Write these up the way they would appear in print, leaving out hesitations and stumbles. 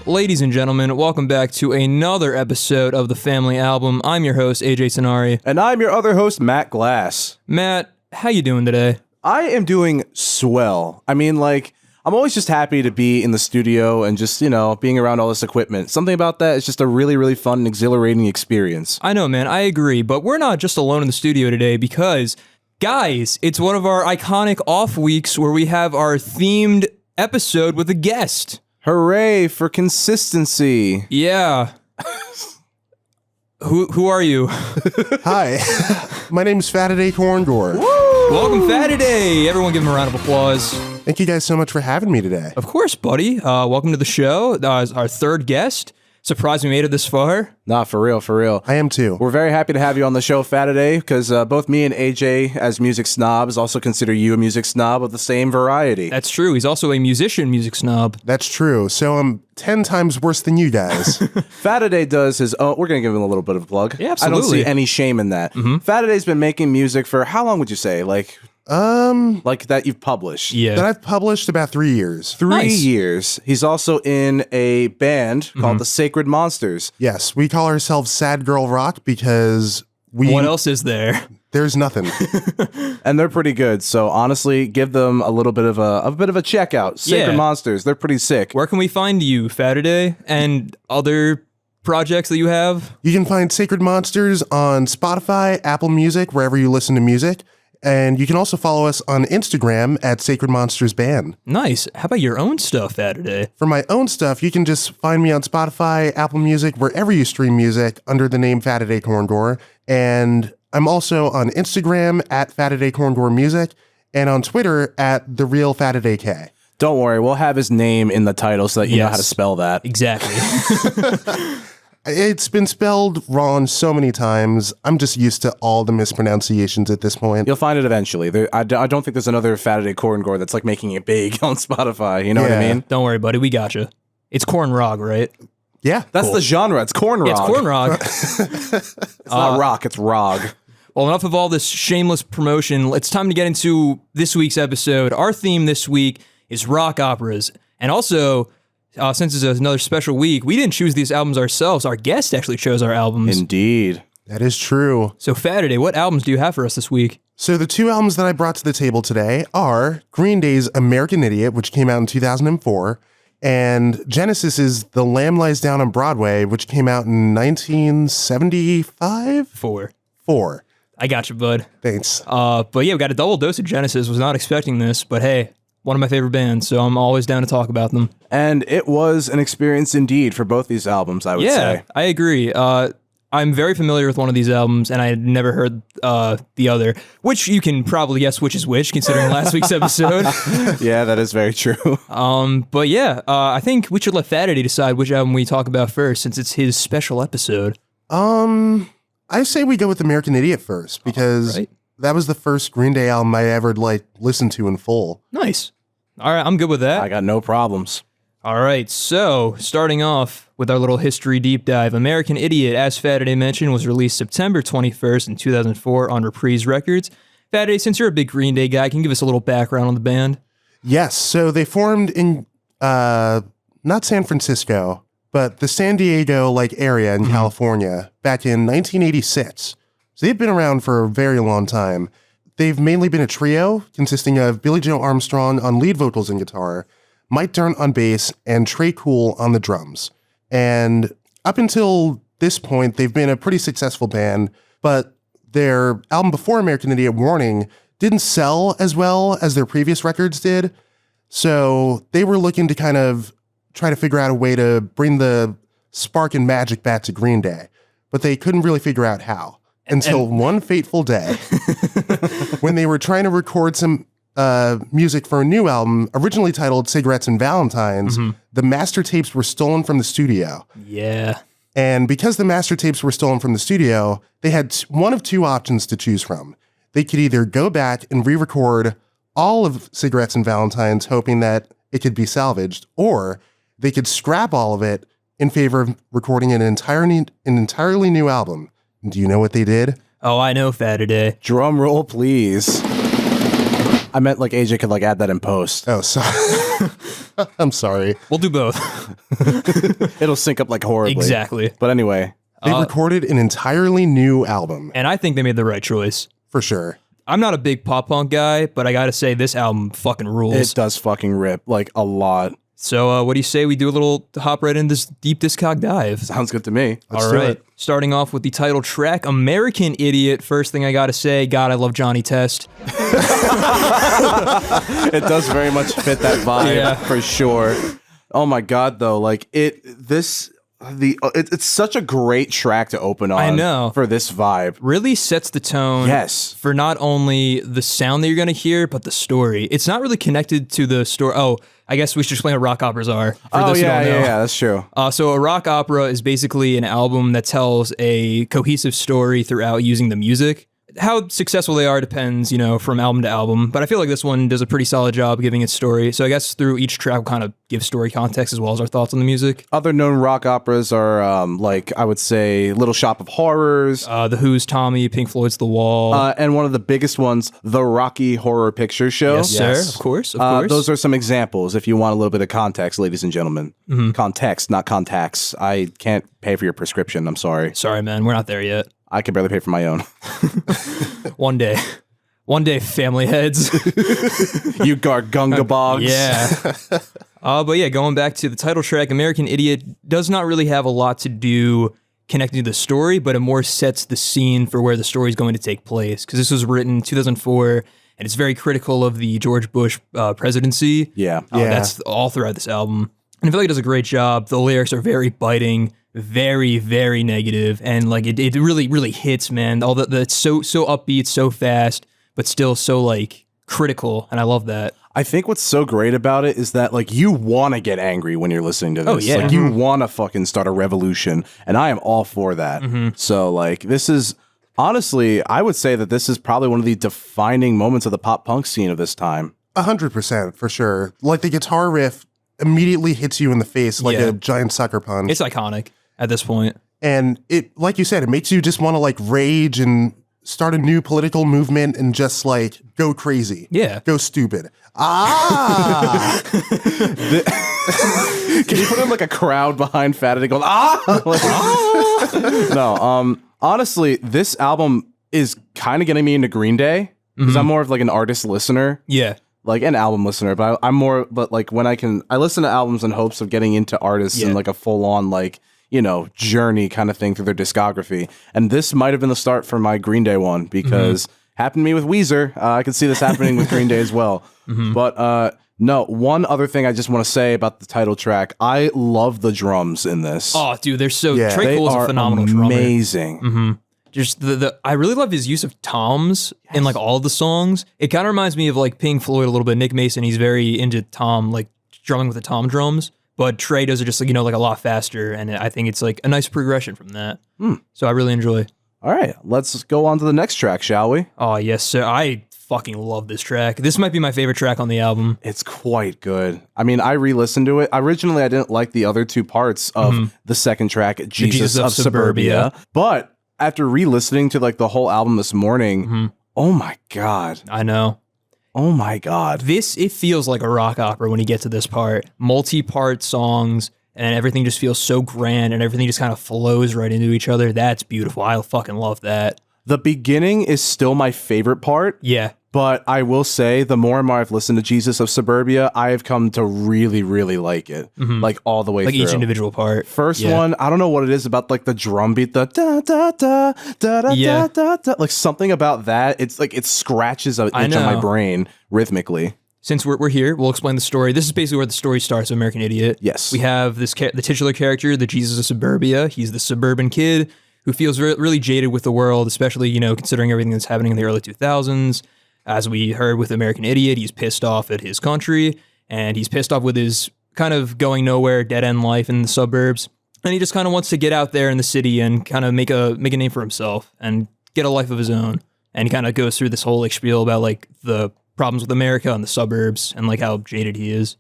ladies and gentlemen, welcome back to another episode of The Family Album. I'm your host, AJ Tenari. And I'm your other host, Matt Glass. Matt, how you doing today? I am doing swell. I mean, like, I'm always just happy to be in the studio and just, you know, being around all this equipment. Something about that is just a really, really fun and exhilarating experience. I know, man, I agree, but we're not just alone in the studio today because, guys, it's one of our iconic off weeks where we have our themed episode with a guest. Hooray for consistency. Yeah. Who are you? Hi, my name is Fataday Korngor. Welcome, Fataday. Everyone give him a round of applause. Thank you guys so much for having me today. Of course, buddy. Welcome to the show. Our third guest. Surprised we made it this far. Nah, for real, for real. I am too. We're very happy to have you on the show, Fataday, because both me and AJ, as music snobs, also consider you a music snob of the same variety. That's true. He's also a music snob. That's true. So I'm 10 times worse than you guys. Fataday does his own. We're going to give him a little bit of a plug. Yeah, absolutely. I don't see any shame in that. Fataday's been making music for how long would you say? Like that you've published? Yeah. That I've published about 3 years. 3 years. He's also in a band called the Sacred Monsters. Yes, we call ourselves Sad Girl Rock because What else is there? there's nothing. And they're pretty good. So honestly, give them a little bit of a check out. Sacred Yeah. Monsters. They're pretty sick. Where can we find you, Fataday, and other projects that you have? You can find Sacred Monsters on Spotify, Apple Music, wherever you listen to music. And you can also follow us on Instagram at Sacred Monsters Band. Nice. How about your own stuff, Fataday? For my own stuff, you can just find me on Spotify, Apple Music, wherever you stream music under the name Fataday Korngor. And I'm also on Instagram at Fataday Korngor Music and on Twitter at The Real Fataday K. Don't worry, we'll have his name in the title so that you know how to spell that. Exactly. It's been spelled wrong so many times. I'm just used to all the mispronunciations at this point. You'll find it eventually. I don't think there's another Fataday Korngor that's like making it big on Spotify. You know what I mean? Don't worry, buddy. We gotcha. It's corn rog, right? Yeah. That's the genre. It's corn rock. Yeah, it's corn rog. It's not rock. It's rog. Well, enough of all this shameless promotion. It's time to get into this week's episode. Our theme this week is rock operas. And also, since it's another special week, we didn't choose these albums ourselves. Our guest actually chose our albums. Indeed. That is true. So, Fataday, what albums do you have for us this week? So the two albums that I brought to the table today are Green Day's American Idiot, which came out in 2004, and Genesis's The Lamb Lies Down on Broadway, which came out in 1975? Four. I got you, bud. Thanks. But yeah, we got a double dose of Genesis. Was not expecting this, but hey, one of my favorite bands, so I'm always down to talk about them. And it was an experience indeed for both these albums, I would say. Yeah, I agree. I'm very familiar with one of these albums, and I had never heard the other, which you can probably guess which is which, considering last week's episode. Yeah, that is very true. But yeah, I think we should let Fataday decide which album we talk about first, since it's his special episode. I say we go with American Idiot first, because that was the first Green Day album I ever listened to in full. Nice. All right, I'm good with that. I got no problems. All right, so starting off with our little history deep dive, American Idiot, as Fataday mentioned, was released September 21st in 2004 on Reprise Records. Fataday, since you're a big Green Day guy, can you give us a little background on the band? Yes, so they formed in not San Francisco, but the San Diego area in California back in 1986. So they've been around for a very long time. They've mainly been a trio consisting of Billy Joe Armstrong on lead vocals and guitar, Mike Dirnt on bass, and Trey Cool on the drums. And up until this point, they've been a pretty successful band, but their album before American Idiot, Warning, didn't sell as well as their previous records did. So they were looking to kind of try to figure out a way to bring the spark and magic back to Green Day, but they couldn't really figure out how. Until one fateful day, when they were trying to record some music for a new album, originally titled Cigarettes and Valentines, the master tapes were stolen from the studio. Yeah. And because the master tapes were stolen from the studio, they had one of two options to choose from. They could either go back and re-record all of Cigarettes and Valentines, hoping that it could be salvaged, or they could scrap all of it in favor of recording an entirely new album. Do you know what they did? Oh, I know, Fataday. Drum roll, please. I meant AJ could add that in post. Oh, sorry. I'm sorry. We'll do both. It'll sync up like horribly. Exactly. But anyway. They recorded an entirely new album, And I think they made the right choice. for sure. I'm not a big pop punk guy, but I gotta say this album fucking rules. It does fucking rip, like, a lot. So what do you say we do a little hop right into this deep discog dive? Sounds good to me. All right. Starting off with the title track, American Idiot. First thing I gotta say, God, I love Johnny Test. It does very much fit that vibe, for sure. Oh my God, though, like, it's such a great track to open on. I know. For this vibe. Really sets the tone. Yes. For not only the sound that you're gonna hear, but the story. It's not really connected to the story. Oh, I guess we should explain what rock operas are. For those who don't know. Yeah, that's true. So a rock opera is basically an album that tells a cohesive story throughout using the music. How successful they are depends, from album to album, but I feel like this one does a pretty solid job giving its story. So I guess through each track we'll kind of give story context as well as our thoughts on the music. Other known rock operas are, like, I would say, Little Shop of Horrors. The Who's Tommy, Pink Floyd's The Wall. And one of the biggest ones, The Rocky Horror Picture Show. Yes, sir. Of course. Those are some examples if you want a little bit of context, ladies and gentlemen. Context, not contacts. I can't pay for your prescription. I'm sorry. Sorry, man. We're not there yet. I can barely pay for my own. One day, family heads. You Gargunga Bogs. Yeah. But yeah, going back to the title track, American Idiot does not really have a lot to do connecting to the story, but it more sets the scene for where the story is going to take place. Because this was written in 2004, and it's very critical of the George Bush presidency. Yeah. That's all throughout this album. And I feel like it does a great job. The lyrics are very biting, very, very negative, and like it really, really hits, man. All it's so upbeat, so fast, but still so like critical, and I love that. I think what's so great about it is that, like, you want to get angry when you're listening to this. Oh, yeah. Like, you want to fucking start a revolution, and I am all for that. So, like, this is, honestly, I would say that this is probably one of the defining moments of the pop punk scene of this time. 100%, for sure. Like, the guitar riff immediately hits you in the face like a giant sucker punch. It's iconic at this point. And it, like you said, it makes you just want to, like, rage and start a new political movement and just, like, go crazy. Yeah. Go stupid. Ah! Can you put in, like, a crowd behind Fataday going, ah? Like, no, honestly, this album is kind of getting me into Green Day, because I'm more of, like, an artist listener. Yeah. Like an album listener, but I'm more, but like when I listen to albums in hopes of getting into artists and like a full on, like, journey kind of thing through their discography. And this might have been the start for my Green Day one, because happened to me with Weezer. I could see this happening with Green Day as well. But no, one other thing I just want to say about the title track, I love the drums in this. Oh, dude, they're so, Yeah. Trey They Cole's are a phenomenal drummer. amazing. Just I really love his use of toms in like all the songs. It kind of reminds me of like Pink Floyd a little bit. Nick Mason, he's very into tom, like drumming with the tom drums. But Trey does it just like, like a lot faster. And I think it's like a nice progression from that. So I really enjoy. All right, let's go on to the next track, shall we? Oh, yes, sir. I fucking love this track. This might be my favorite track on the album. It's quite good. I mean, I re-listened to it. Originally, I didn't like the other two parts of the second track, Jesus of Suburbia. But after re-listening to like the whole album this morning, oh my God. I know. Oh my God. It feels like a rock opera when you get to this part. Multi-part songs, and everything just feels so grand, and everything just kind of flows right into each other. That's beautiful. I fucking love that. The beginning is still my favorite part. Yeah. But I will say, the more and more I've listened to Jesus of Suburbia, I have come to really, really like it. Like all the way Like through. each individual part. First one, I don't know what it is about like the drum beat, the da da da da da da da da. Like something about that. It's like it scratches an itch on my brain rhythmically. Since we're here, we'll explain the story. This is basically where the story starts of American Idiot. Yes. We have the titular character, the Jesus of Suburbia. He's the suburban kid who feels really jaded with the world, especially, considering everything that's happening in the early 2000s. As we heard with American Idiot, he's pissed off at his country, and he's pissed off with his kind of going nowhere, dead-end life in the suburbs. And he just kind of wants to get out there in the city and kind of make a name for himself and get a life of his own. And he kind of goes through this whole like spiel about like the problems with America and the suburbs and like how jaded he is.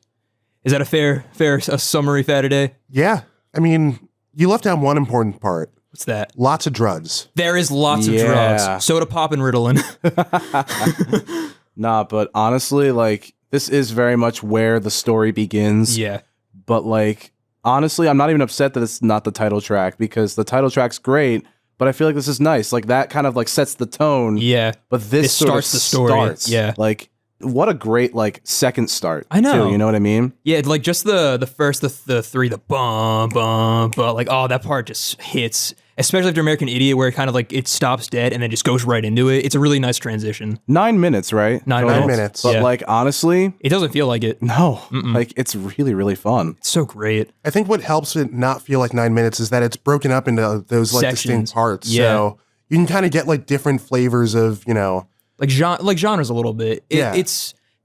Is that a fair summary, Fataday? Yeah. I mean, you left out one important part. What's that? Lots of drugs. There is lots of drugs. Soda pop and Ritalin. Nah, but honestly, like this is very much where the story begins. Yeah. But like, honestly, I'm not even upset that it's not the title track because the title track's great, but I feel like this is nice. Like that kind of like sets the tone. Yeah. But this sort starts of the story. starts. Yeah. Like, what a great like second start. I know. Too, you know what I mean? Yeah, like just the first, the three, the bum, bum, bum, like, oh, that part just hits. Especially after American Idiot, where it kind of like it stops dead and then just goes right into it. It's a really nice transition. 9 minutes, right? 9 minutes. But Yeah. like, honestly, It doesn't feel like it. no. Like, it's really, really fun. It's so great. I think what helps it not feel like 9 minutes is that it's broken up into those like Sections. distinct parts. Yeah. So you can kind of get like different flavors of, Like genres a little bit. Yeah.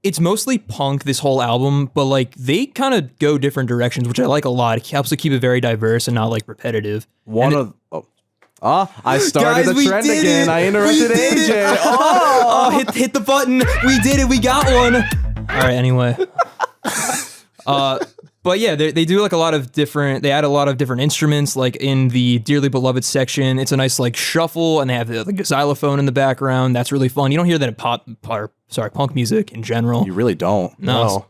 It's mostly punk, this whole album, but like they kind of go different directions, which I like a lot. It helps to keep it very diverse and not like repetitive. I started Guys, the trend we did again. it. I interrupted We did it. AJ. Oh, hit the button. We did it. We got one. All right, anyway. But yeah, they do like a lot of different, they add a lot of different instruments, like in the Dearly Beloved section. It's a nice like shuffle, and they have like a xylophone in the background. That's really fun. You don't hear that in punk music in general. You really don't. No.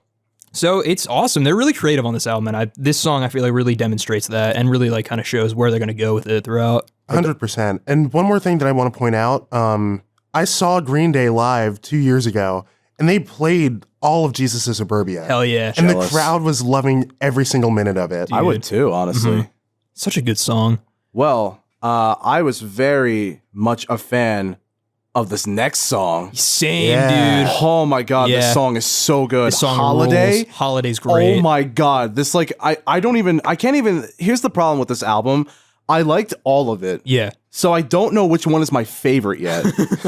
So it's awesome. They're really creative on this album, and this song I feel like really demonstrates that and really like kind of shows where they're going to go with it throughout. 100%. And one more thing that I want to point out, I saw Green Day live 2 years ago, and they played all of Jesus of Suburbia. Hell yeah. And the Jealous. crowd was loving every single minute of it. I would too, honestly. Such a good song. Well, I was very much a fan of this next song. Same, Yeah. dude. Oh my god, Yeah. this song is so good. This song Holiday. rules. Holiday's great. Oh my god. This like I can't even here's the problem with this album. I liked all of it. Yeah. So I don't know which one is my favorite yet.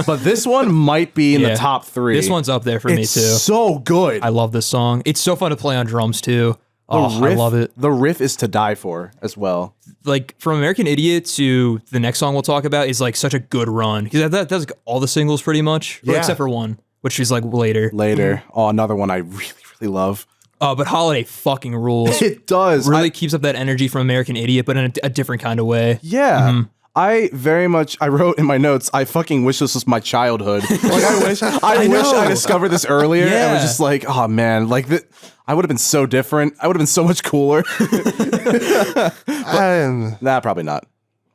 But this one might be in Yeah. the top 3. This one's up there for me It's too. so good. I love this song. It's so fun to play on drums too. Oh, I love it. The riff is to die for as well. Like from American Idiot to the next song we'll talk about is like such a good run because that's like all the singles pretty much, Yeah. except for one, which is like later. Later. Oh, another one I really, really love. But Holiday fucking rules. It does. Really keeps up that energy from American Idiot, but in a different kind of way. Yeah. I wrote in my notes, I fucking wish this was my childhood. Like I wish I discovered this earlier and Yeah. was just like, oh man, like I would have been so different. I would have been so much cooler. Nah, probably not.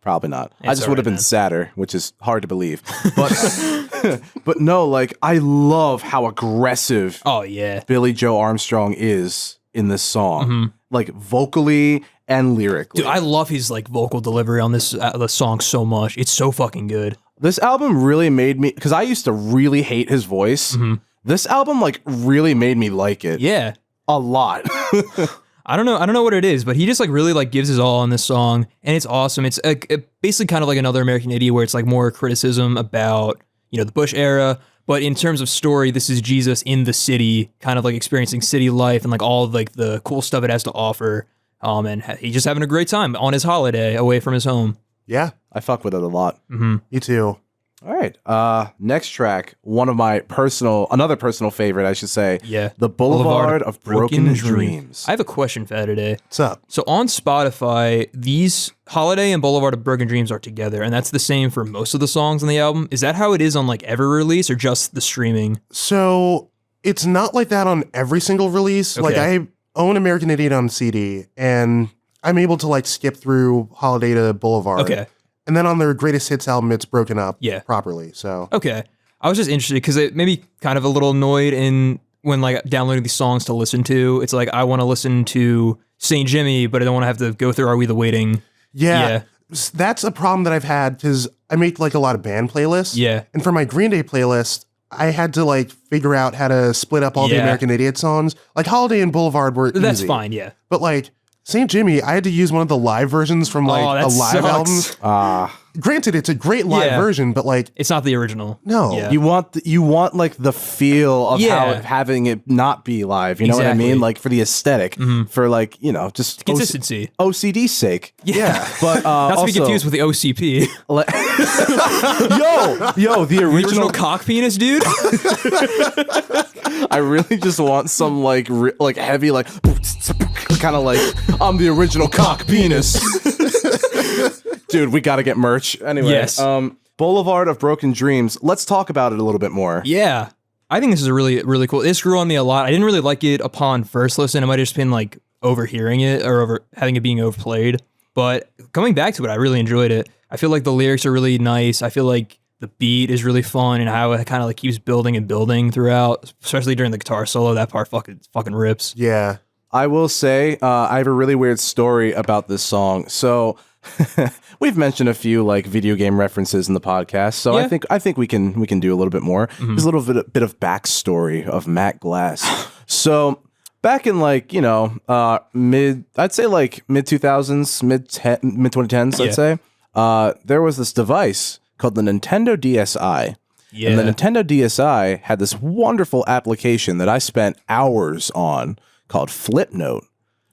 Probably not. I just all would have right, been man. sadder, which is hard to believe. But but no, like I love how aggressive Oh yeah. Billy Joe Armstrong is in this song. Like vocally and lyrically. Dude, I love his like vocal delivery on this the song so much. It's so fucking good. This album really made me, because I used to really hate his voice. This album like really made me like it Yeah. a lot. I don't know what it is, but he just like really like gives his all on this song, and it's awesome. It's basically kind of like another American Idiot, where it's like more criticism about the Bush era, but in terms of story, this is Jesus in the city, kind of like experiencing city life and like all of like the cool stuff it has to offer. And he's just having a great time on his holiday away from his home. Yeah, I fuck with it a lot. me too. All right. Next track, another personal favorite, I should say. Yeah. The Boulevard of Broken Dreams. I have a question for today. What's up? So on Spotify, these Holiday and Boulevard of Broken Dreams are together, and that's the same for most of the songs on the album. Is that how it is on like every release or just the streaming? So it's not like that on every single release. Like Okay. I own American Idiot on CD, and I'm able to like skip through Holiday to Boulevard. Okay. And then on their greatest hits album, it's broken up Yeah. properly. So Okay. I was just interested because it made me kind of a little annoyed when like downloading these songs to listen to. It's like I want to listen to St. Jimmy, but I don't want to have to go through Are We the Waiting? yeah, that's a problem that I've had because I make like a lot of band playlists. Yeah. And for my Green Day playlist, I had to like figure out how to split up all the Yeah. American Idiot songs. Like Holiday and Boulevard were That's easy. fine, yeah. But like St. Jimmy, I had to use one of the live versions from like Oh, that a live sucks. album. Granted, it's a great live Yeah. version, but like It's not the original. No. Yeah. You want like the feel of Yeah. having it not be live. You know what I Exactly. mean? Like for the aesthetic, for like, just Consistency. OCD's sake. Yeah. But Not to be also- confused with the OCP. yo, the The original. original cock penis, dude? I really just want some like heavy like kind of like I'm the original cock penis. Dude, we got to get merch. Anyway, Yes. Boulevard of Broken Dreams. Let's talk about it a little bit more. Yeah. I think this is a really, really cool. This grew on me a lot. I didn't really like it upon first listen. It might have just been like overhearing it or over having it being overplayed. But coming back to it, I really enjoyed it. I feel like the lyrics are really nice. I feel like the beat is really fun and how it kind of like keeps building and building throughout, especially during the guitar solo. That part fucking rips. Yeah. I will say I have a really weird story about this song. So we've mentioned a few like video game references in the podcast. So Yeah. I think we can do a little bit more. There's a little bit of backstory of Matt Glass. So back in like, I'd say like mid 2000s, mid 2010s, Yeah. I'd say, there was this device called the Nintendo DSi. Yeah. And the Nintendo DSi had this wonderful application that I spent hours on called Flipnote.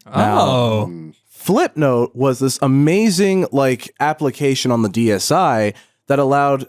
Oh. Flipnote was this amazing like application on the DSi that allowed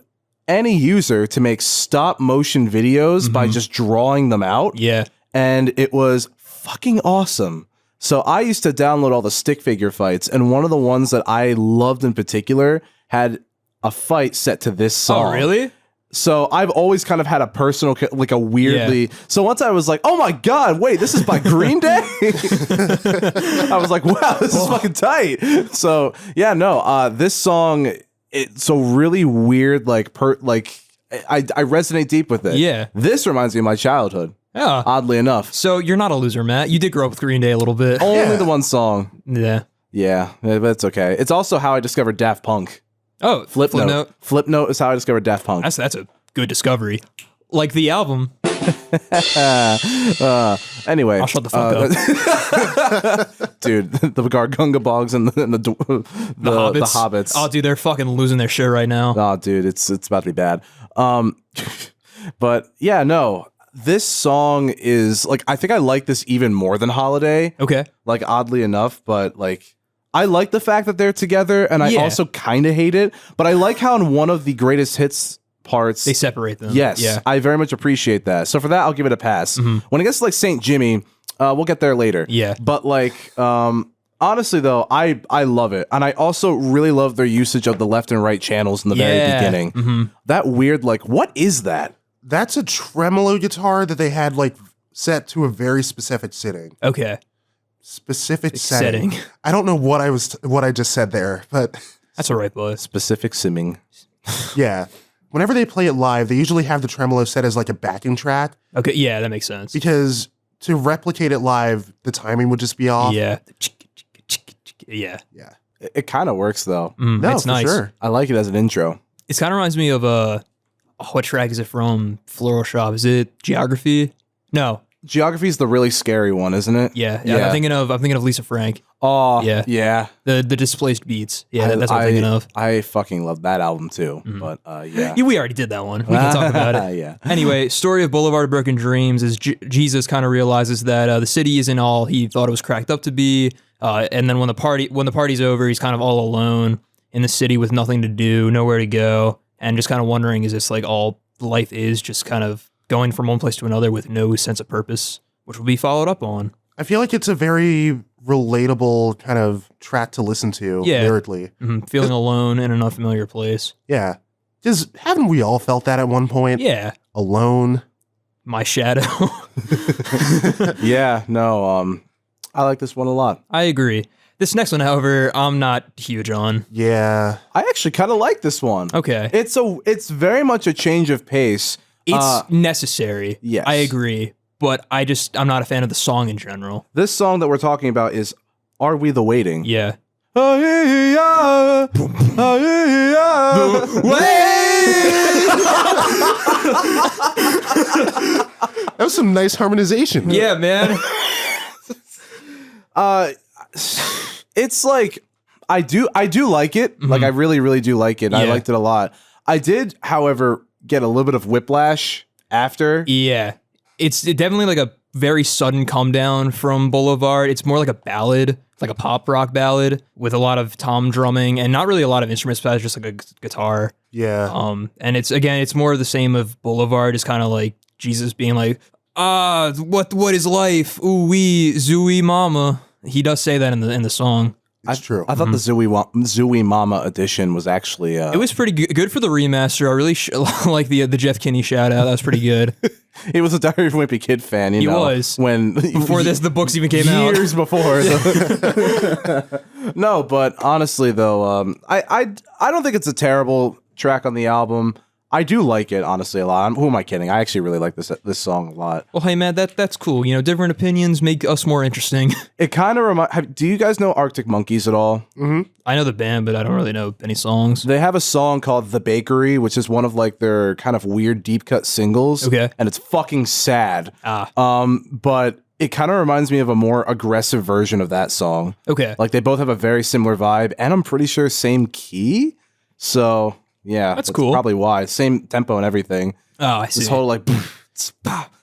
any user to make stop motion videos by just drawing them out. Yeah. And it was fucking awesome. So I used to download all the stick figure fights, and one of the ones that I loved in particular had a fight set to this song. Oh, really? So I've always kind of had a personal, like a weirdly. So once I was like, oh my God, wait, this is by Green Day? I was like, wow, this is fucking tight. So yeah, no, this song, it's so really weird, I resonate deep with it. Yeah. This reminds me of my childhood, Yeah. oddly enough. So you're not a loser, Matt. You did grow up with Green Day a little bit. Only the one song. Yeah. Yeah, but it's okay. It's also how I discovered Daft Punk. Oh, Flipnote. Flipnote is how I discovered Daft Punk. That's a good discovery. Like the album. Anyway, I'll shut the fuck up. dude, the Gargunga Bogs and the Hobbits. Oh, dude, they're fucking losing their shit right now. Oh, dude, it's about to be bad. But yeah, no, this song is like, I think I like this even more than Holiday. Okay. Like, oddly enough, but like, I like the fact that they're together, and I also kind of hate it. But I like how in one of the greatest hits parts They separate them. Yes, Yeah. I very much appreciate that. So for that, I'll give it a pass. When it gets to like Saint Jimmy, we'll get there later. Yeah. But like, honestly though, I love it, and I also really love their usage of the left and right channels in the very beginning. That weird, like, what is that? That's a tremolo guitar that they had like set to a very specific setting. Okay. Specific setting. I don't know what I just said there, but That's all right, boys. Specific simming. yeah. Whenever they play it live, they usually have the tremolo set as like a backing track Okay. Yeah, that makes sense. because to replicate it live, the timing would just be off. Yeah. Yeah. Yeah. It kind of works though. No, it's for nice. sure. I like it as an intro. It kind of reminds me of what track is it from? Floral Shop. Is it Geography? No. Geography is the really scary one, isn't it? Yeah. Yeah. I'm thinking of Lisa Frank. Oh, Yeah. yeah. The displaced beats. Yeah, that's what I'm thinking of. I fucking love that album too. But yeah. Yeah, we already did that one. We can talk about it. Yeah. Anyway, story of Boulevard of Broken Dreams is Jesus kind of realizes that the city isn't all he thought it was cracked up to be, and then when the party's over, he's kind of all alone in the city with nothing to do, nowhere to go, and just kind of wondering, is this like all life is, just kind of going from one place to another with no sense of purpose, which will be followed up on. I feel like it's a very relatable kind of track to listen to lyrically. Feeling alone in an unfamiliar place. Yeah. Because haven't we all felt that at one point? Yeah. Alone. My shadow. Yeah, no, I like this one a lot. I agree. This next one, however, I'm not huge on. Yeah. I actually kind of like this one. Okay. It's very much a change of pace. It's necessary. yes. I agree. But I'm not a fan of the song in general. This song that we're talking about is Are We the Waiting? Yeah. That was some nice harmonization. Yeah, man. It's like I do like it. Like I really, really do like it. I Yeah. liked it a lot. I did, however, get a little bit of whiplash after. Yeah. It's definitely like a very sudden come down from Boulevard. It's more like a ballad, like a pop rock ballad with a lot of tom drumming and not really a lot of instruments, but it's just like a guitar. Yeah. And it's more of the same of Boulevard, is kind of like Jesus being like, what is life? Ooh wee, zooey mama. He does say that in the song. It's true. I thought the Zooey Mama edition was actually... It was pretty good for the remaster. I really like the Jeff Kinney shout out. That was pretty good. He was a Diary of a Wimpy Kid fan, you know. He was. Before the books even came out. Years before. No, but honestly, though, I don't think it's a terrible track on the album. I do like it, honestly, a lot. Who am I kidding? I actually really like this song a lot. Well, hey, man, that's cool. You know, different opinions make us more interesting. It kind of reminds... Do you guys know Arctic Monkeys at all? Mm-hmm. I know the band, but I don't really know any songs. They have a song called The Bakery, which is one of like their kind of weird deep cut singles. Okay. And it's fucking sad. But it kind of reminds me of a more aggressive version of that song. Okay. Like they both have a very similar vibe, and I'm pretty sure same key. So yeah, that's cool. Probably why. Same tempo and everything. Oh, I see. This whole like boom,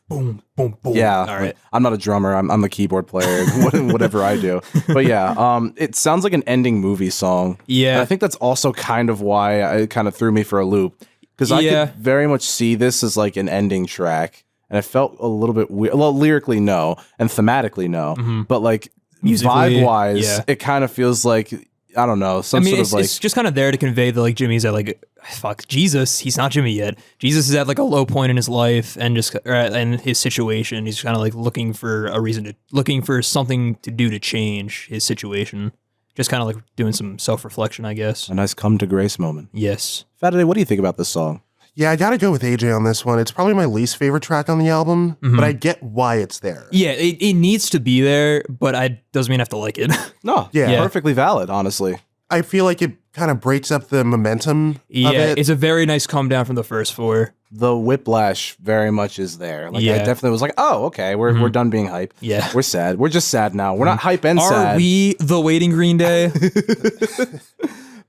boom, boom. Yeah. All right. I'm not a drummer. I'm a keyboard player. Whatever I do. But yeah, it sounds like an ending movie song. Yeah. And I think that's also kind of why it kind of threw me for a loop, because I could very much see this as like an ending track, and it felt a little bit weird. Well, lyrically no, and thematically no, but like vibe wise, it kind of feels like, I don't know, it's just kind of there to convey that like Jimmy's at like, fuck, Jesus, he's not Jimmy yet. Jesus is at like a low point in his life and and his situation. He's kind of like looking for something to do to change his situation. Just kind of like doing some self-reflection, I guess. A nice come to grace moment. Yes. Fataday, what do you think about this song? Yeah, I gotta go with AJ on this one. It's probably my least favorite track on the album, but I get why it's there. Yeah, it needs to be there, but doesn't mean I have to like it. No, perfectly valid, honestly. I feel like it kind of breaks up the momentum of it. It's a very nice come down from the first four. The whiplash very much is there. Like I definitely was like, oh, okay, we're done being hype. Yeah. We're sad. We're just sad now. We're not hype and sad. Are we the waiting Green Day?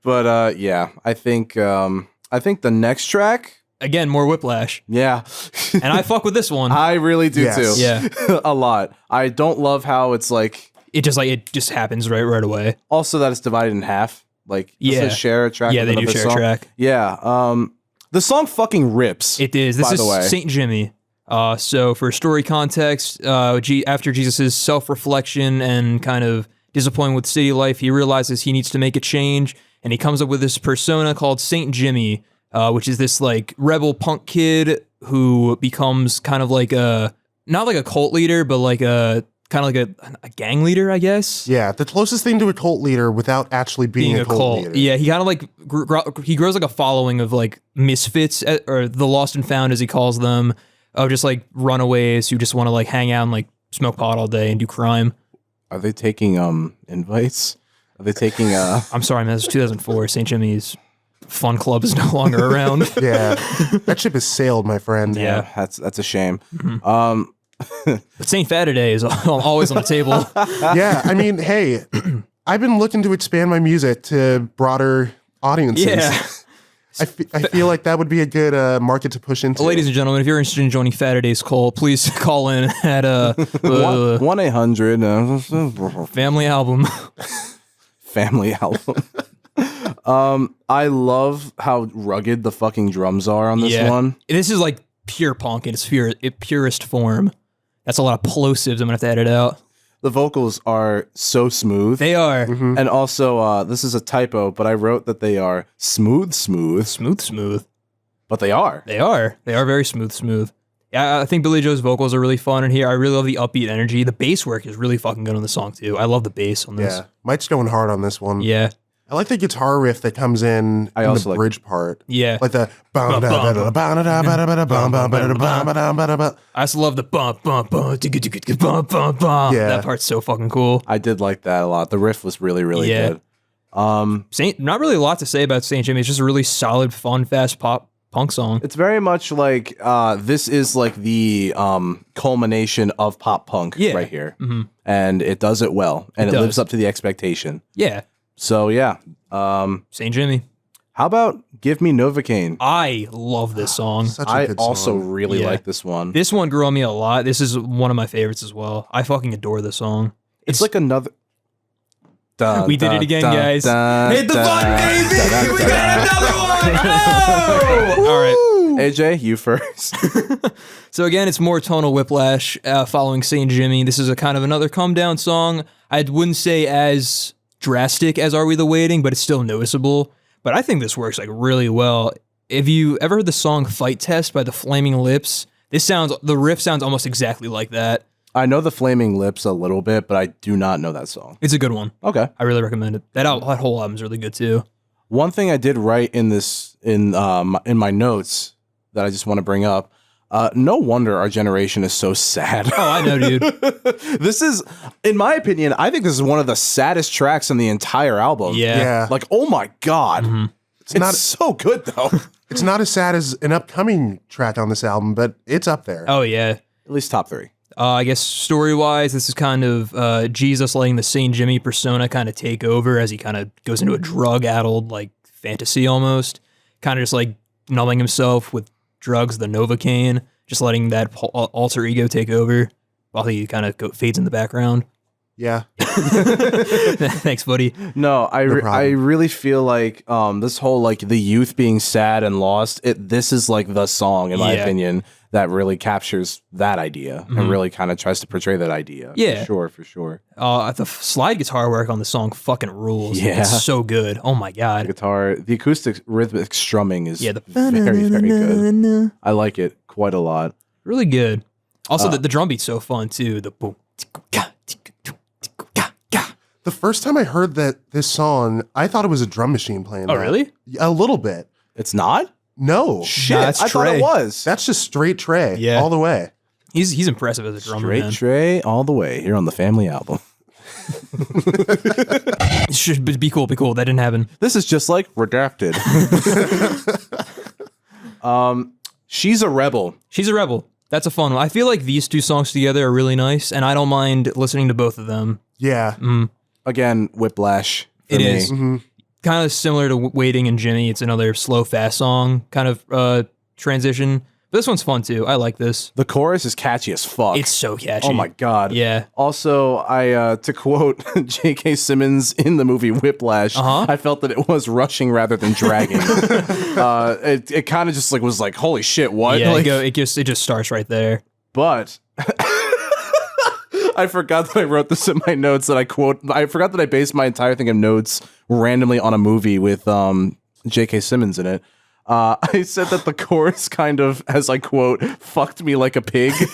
But yeah, I think the next track, again, more whiplash. Yeah. And I fuck with this one. I really do too. Yeah. A lot. I don't love how it's like it just happens right away. Also that it's divided in half. Like does it share a track? Yeah, they do share a track. Yeah. The song fucking rips. It is. This is Saint Jimmy. So for story context, after Jesus' self-reflection and kind of disappointed with city life, he realizes he needs to make a change, and he comes up with this persona called Saint Jimmy, which is this like rebel punk kid who becomes kind of like not like a cult leader, but like a kind of like a gang leader, I guess. Yeah, the closest thing to a cult leader without actually being a cult leader. Yeah, he kind of like he grows like a following of like misfits, or the lost and found as he calls them, of just like runaways who just want to like hang out and like smoke pot all day and do crime. Are they taking invites? Are they taking I'm sorry, man. This is 2004. St. Jimmy's Fun Club is no longer around. Yeah, that ship has sailed, my friend. Yeah, that's a shame. Mm-hmm. But St. Fataday is always on the table. Yeah, I mean, hey, I've been looking to expand my music to broader audiences. Yeah. I feel like that would be a good market to push into. Ladies and gentlemen, if you're interested in joining Fataday's call, please call in at 1-800 Family Album. Family Album. I love how rugged the fucking drums are on this one. This is like pure punk in its purest form. That's a lot of plosives. I'm gonna have to edit out. The vocals are so smooth. They are. Mm-hmm. And also, this is a typo, but I wrote that they are smooth. But they are. They are very smooth. Yeah, I think Billy Joe's vocals are really fun in here. I really love the upbeat energy. The bass work is really fucking good on the song too. I love the bass on this. Yeah, Mike's going hard on this one. Yeah. I like the guitar riff that comes in the bridge part. Yeah. Like the I also love the bump. Yeah. That part's so fucking cool. I did like that a lot. The riff was really, really good. Not really a lot to say about Saint Jimmy. It's just a really solid, fun, fast pop punk song. It's very much like this is like the culmination of pop punk right here. Mm-hmm. And it does it well. And it lives up to the expectation. Yeah. So yeah. Saint Jimmy. How about Give Me Novacaine? I love this song. Such a I good also song. really like this one. This one grew on me a lot. This is one of my favorites as well. I fucking adore this song. It's like another... We did it again, guys. Hit the button, baby! We got another one! Oh! All right. AJ, you first. So again, it's more tonal whiplash following Saint Jimmy. This is a kind of another come down song. I wouldn't say as drastic as Are We the Waiting, but it's still noticeable. But I think this works like really well. If you ever heard the song Fight Test by the Flaming Lips, the riff sounds almost exactly like that. I know the Flaming Lips a little bit, but I do not know that song. It's a good one. Okay. I really recommend it. That whole album's really good too. One thing I did write in my notes that I just want to bring up, no wonder our generation is so sad. Oh, I know, dude. This is, in my opinion, I think this is one of the saddest tracks on the entire album. Yeah. Like, oh my God. Mm-hmm. It's so good, though. It's not as sad as an upcoming track on this album, but it's up there. Oh, yeah. At least top 3. I guess story-wise, this is kind of Jesus letting the Saint Jimmy persona kind of take over as he kind of goes into a drug-addled, like, fantasy almost. Kind of just, like, numbing himself with drugs, the Novacaine, just letting that alter ego take over while he kind of fades in the background. Yeah. Thanks, buddy. No, I really feel like this whole, like, the youth being sad and lost, this is, like, the song, in my opinion, that really captures that idea and really kind of tries to portray that idea. Yeah. For sure. The slide guitar work on the song fucking rules. Yeah. It's so good. Oh, my God. The acoustic rhythmic strumming is the very, very good. I like it quite a lot. Really good. Also, the drum beat's so fun, too. The boom. The first time I heard this song, I thought it was a drum machine playing. Oh, really? A little bit. It's not? No. Shit, that's I thought Trey. it was. That's just straight Trey. All the way. He's impressive as a drummer, Straight man. Trey all the way here on the Family Album. Should be cool. That didn't happen. This is just like Redacted. She's a Rebel. She's a Rebel. That's a fun one. I feel like these two songs together are really nice, and I don't mind listening to both of them. Yeah. Again, Whiplash. It is. Kind of similar to Waiting and Jimmy. It's another slow, fast song kind of transition. But this one's fun, too. I like this. The chorus is catchy as fuck. It's so catchy. Oh, my God. Yeah. Also, to quote J.K. Simmons in the movie Whiplash, I felt that it was rushing rather than dragging. It kind of just was like, holy shit, what? Yeah, like, it just starts right there. But I forgot that I wrote this in my notes I forgot that I based my entire thing of notes randomly on a movie with J.K. Simmons in it. I said that the chorus kind of, as I quote, fucked me like a pig. You're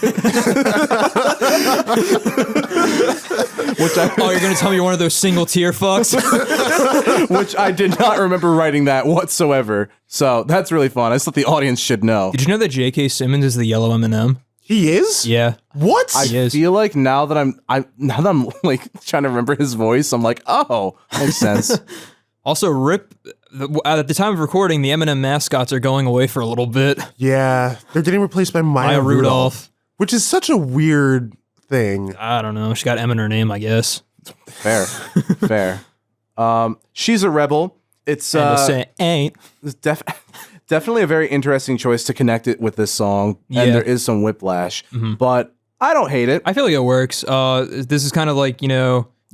going to tell me you're one of those single tear fucks? Which I did not remember writing that whatsoever. So that's really fun. I just thought the audience should know. Did you know that J.K. Simmons is the yellow M&M? He is? Yeah. What? I feel like now that I'm like trying to remember his voice, I'm like, oh, makes sense. Also, at the time of recording, the M&M mascots are going away for a little bit. Yeah, they're getting replaced by Maya Rudolph, which is such a weird thing. I don't know. She got M in her name, I guess. Fair. She's a Rebel. It's say ain't. It's definitely a very interesting choice to connect it with this song, and there is some Whiplash, but I don't hate it. I feel like it works. This is kind of like,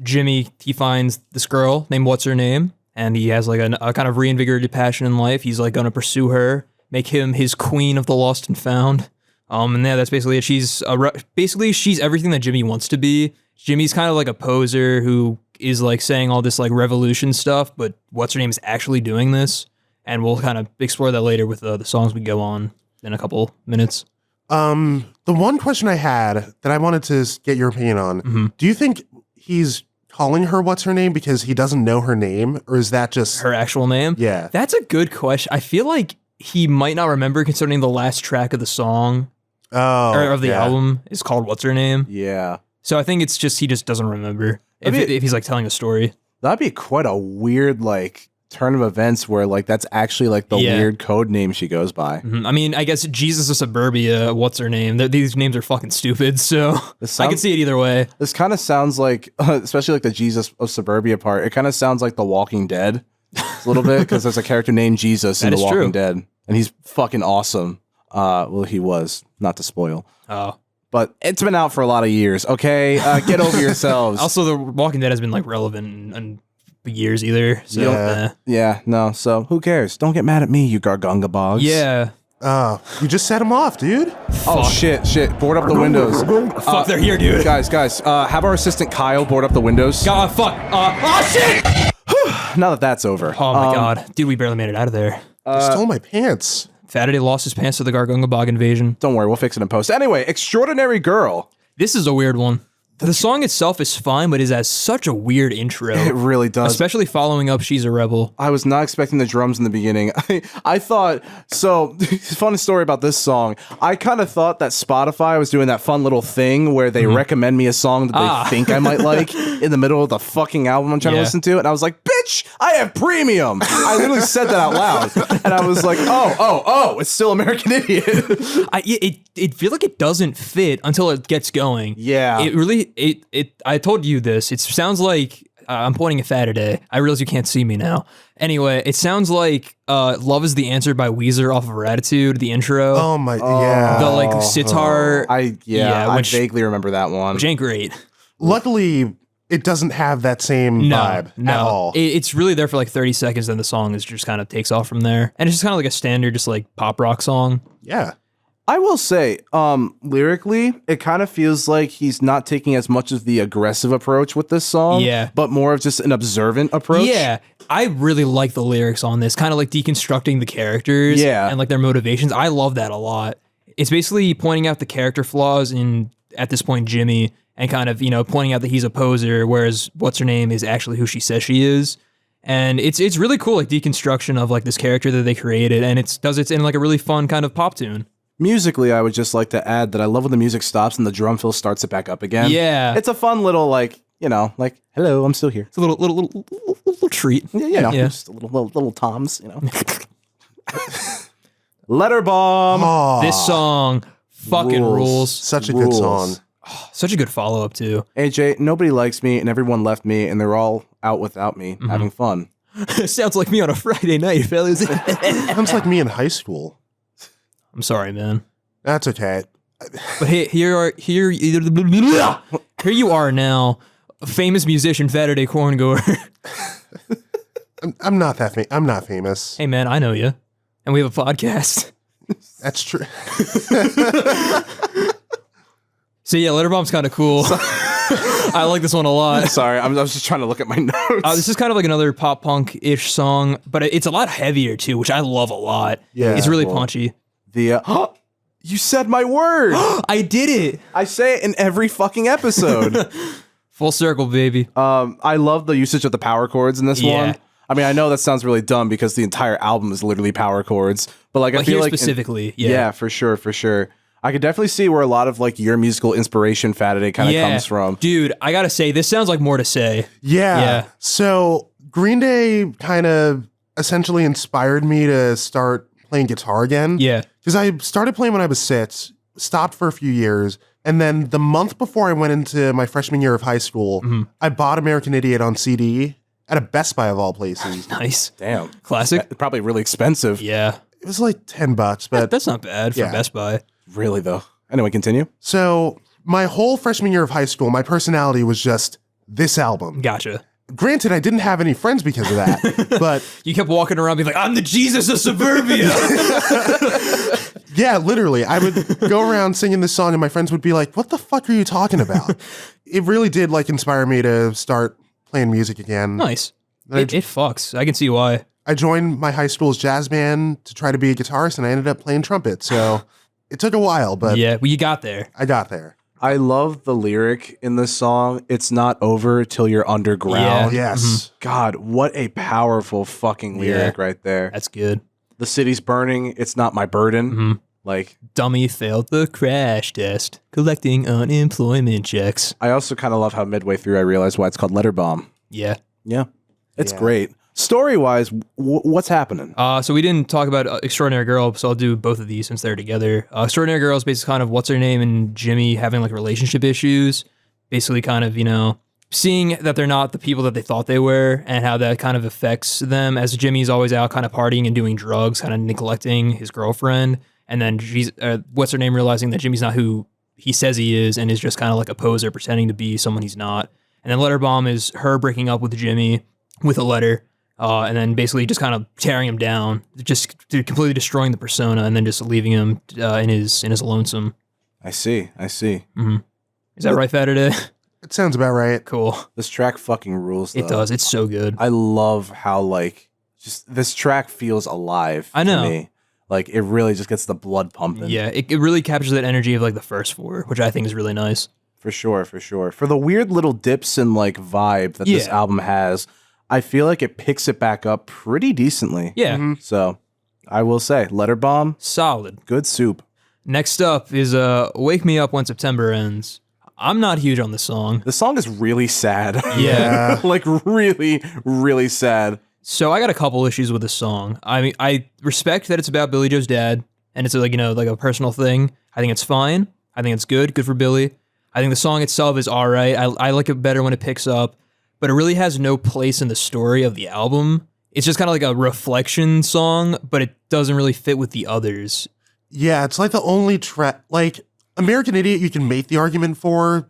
Jimmy, he finds this girl named Whatsername, and he has like a kind of reinvigorated passion in life. He's like going to pursue her, make him his queen of the lost and found. And yeah, that's basically it. She's everything that Jimmy wants to be. Jimmy's kind of like a poser who is like saying all this like revolution stuff, but Whatsername is actually doing this. And we'll kind of explore that later with the songs we go on in a couple minutes. The one question I had that I wanted to get your opinion on, do you think he's calling her what's her name because he doesn't know her name, or is that just her actual name? Yeah. That's a good question. I feel like he might not remember concerning the last track of the song or of the album is called What's Her Name. Yeah. So I think it's just he just doesn't remember if he's like telling a story. That'd be quite a weird like turn of events where like that's actually like the weird code name she goes by. I mean, I guess Jesus of Suburia, what's her name? These names are fucking stupid, so I can see it either way. This kind of sounds like, especially like the Jesus of Suburbia part, it kind of sounds like The Walking Dead a little bit, because there's a character named Jesus in The Walking Dead, and he's fucking awesome. Well, he was, not to spoil. Oh. But it's been out for a lot of years, okay? Get over yourselves. Also, The Walking Dead has been like relevant and years either. So no. So who cares? Don't get mad at me, you Gargunga bogs. Yeah. You just set him off, dude. Oh, shit. Board up the windows. Fuck, they're here, dude. Guys, have our assistant Kyle board up the windows. God, fuck. Shit! Now that that's over. Oh my god. Dude, we barely made it out of there. You stole my pants. Fataday lost his pants to the Gargungabog invasion. Don't worry, we'll fix it in post. Anyway, Extraordinary Girl. This is a weird one. The song itself is fine, but it has such a weird intro. It really does. Especially following up She's a Rebel. I was not expecting the drums in the beginning. I thought, so, fun story about this song. I kind of thought that Spotify was doing that fun little thing where they recommend me a song that they think I might like in the middle of the fucking album I'm trying to listen to. And I was like, bitch, I have premium. I literally said that out loud. And I was like, oh, it's still American Idiot. It feels like it doesn't fit until it gets going. Yeah. It really, I told you this. It sounds like, I'm pointing at Fataday. I realize you can't see me now. Anyway, it sounds like Love is the Answer by Weezer off of Ratitude, the intro. Oh my, yeah. The like sitar. I vaguely remember that one. Which ain't great. Luckily, it doesn't have that same vibe at all. It's really there for like 30 seconds, then the song is just kind of takes off from there. And it's just kind of like a standard, just like pop rock song. Yeah. I will say, lyrically, it kind of feels like he's not taking as much of the aggressive approach with this song, but more of just an observant approach. Yeah, I really like the lyrics on this, kind of like deconstructing the characters and like their motivations. I love that a lot. It's basically pointing out the character flaws in, at this point, Jimmy, and kind of, pointing out that he's a poser, whereas Whatsername is actually who she says she is. And it's really cool, like deconstruction of like this character that they created, and it does it in like a really fun kind of pop tune. Musically, I would just like to add that I love when the music stops and the drum fill starts it back up again. Yeah. It's a fun little, like, like, hello, I'm still here. It's a little treat. Yeah, just a little toms, Letterbomb. Oh, This song fucking rules. such a good song. Such a good follow-up, too. AJ, nobody likes me and everyone left me and they're all out without me, having fun. Sounds like me on a Friday night, fellas. Sounds like me in high school. I'm sorry, man. That's okay. But here you are now, a famous musician, Fataday Korngor. I'm not that I'm not famous. Hey, man, I know you. And we have a podcast. That's true. So yeah, Letterbomb's kind of cool. I like this one a lot. Sorry, I was just trying to look at my notes. This is kind of like another pop punk-ish song, but it's a lot heavier too, which I love a lot. Yeah, it's really punchy. You said my word. I did it. I say it in every fucking episode. Full circle, baby. I love the usage of the power chords in this one. I mean, I know that sounds really dumb because the entire album is literally power chords, but like I feel like specifically, yeah, for sure. I could definitely see where a lot of like your musical inspiration, Fataday, kind of comes from. Dude, I gotta say, this sounds like More to Say. Yeah. So Green Day kind of essentially inspired me to start playing guitar again. Yeah. Because I started playing when I was 6, stopped for a few years, and then the month before I went into my freshman year of high school, I bought American Idiot on CD at a Best Buy of all places. Nice. Damn. Classic. Probably really expensive. Yeah. It was like $10, but That's not bad for Best Buy. Really, though. Anyway, continue. So my whole freshman year of high school, my personality was just this album. Gotcha. Granted, I didn't have any friends because of that, but You kept walking around being like, I'm the Jesus of Suburia. yeah, literally, I would go around singing this song and my friends would be like, what the fuck are you talking about? It really did like inspire me to start playing music again. Nice. It fucks. I can see why. I joined my high school's jazz band to try to be a guitarist and I ended up playing trumpet. So it took a while, but Yeah, well, you got there. I got there. I love the lyric in this song. It's not over till you're underground. Yeah. Yes. God, what a powerful fucking lyric right there. That's good. The city's burning. It's not my burden. Like, Dummy failed the crash test, collecting unemployment checks. I also kind of love how midway through I realized why it's called Letterbomb. Yeah. Yeah. It's Yeah. great. Story-wise, what's happening? So we didn't talk about Extraordinary Girl, so I'll do both of these since they're together. Extraordinary Girl is basically kind of Whatsername and Jimmy having like relationship issues. Basically kind of, seeing that they're not the people that they thought they were and how that kind of affects them as Jimmy's always out kind of partying and doing drugs, kind of neglecting his girlfriend. And then Whatsername realizing that Jimmy's not who he says he is and is just kind of like a poser pretending to be someone he's not. And then Letterbomb is her breaking up with Jimmy with a letter. and then basically just kind of tearing him down, just completely destroying the persona, and then just leaving him in his lonesome. I see. Mm-hmm. Is that right, Fataday? It sounds about right. Cool. This track fucking rules, though. It does. It's so good. I love how, like, just this track feels alive I know. to me. Like, it really just gets the blood pumping. Yeah, it really captures that energy of, like, the first 4, which I think is really nice. For sure. For the weird little dips and, like, vibe that this album has, I feel like it picks it back up pretty decently. Yeah. Mm-hmm. So, I will say, Letterbomb, Solid. good soup. Next up is Wake Me Up When September Ends. I'm not huge on this song. The song is really sad. Yeah. Like, really, really sad. So I got a couple issues with this song. I mean, I respect that it's about Billy Joe's dad, and it's like, like a personal thing. I think it's fine. I think it's good for Billy. I think the song itself is all right. I like it better when it picks up, but it really has no place in the story of the album. It's just kind of like a reflection song, but it doesn't really fit with the others. Yeah, it's like the only track, like American Idiot you can make the argument for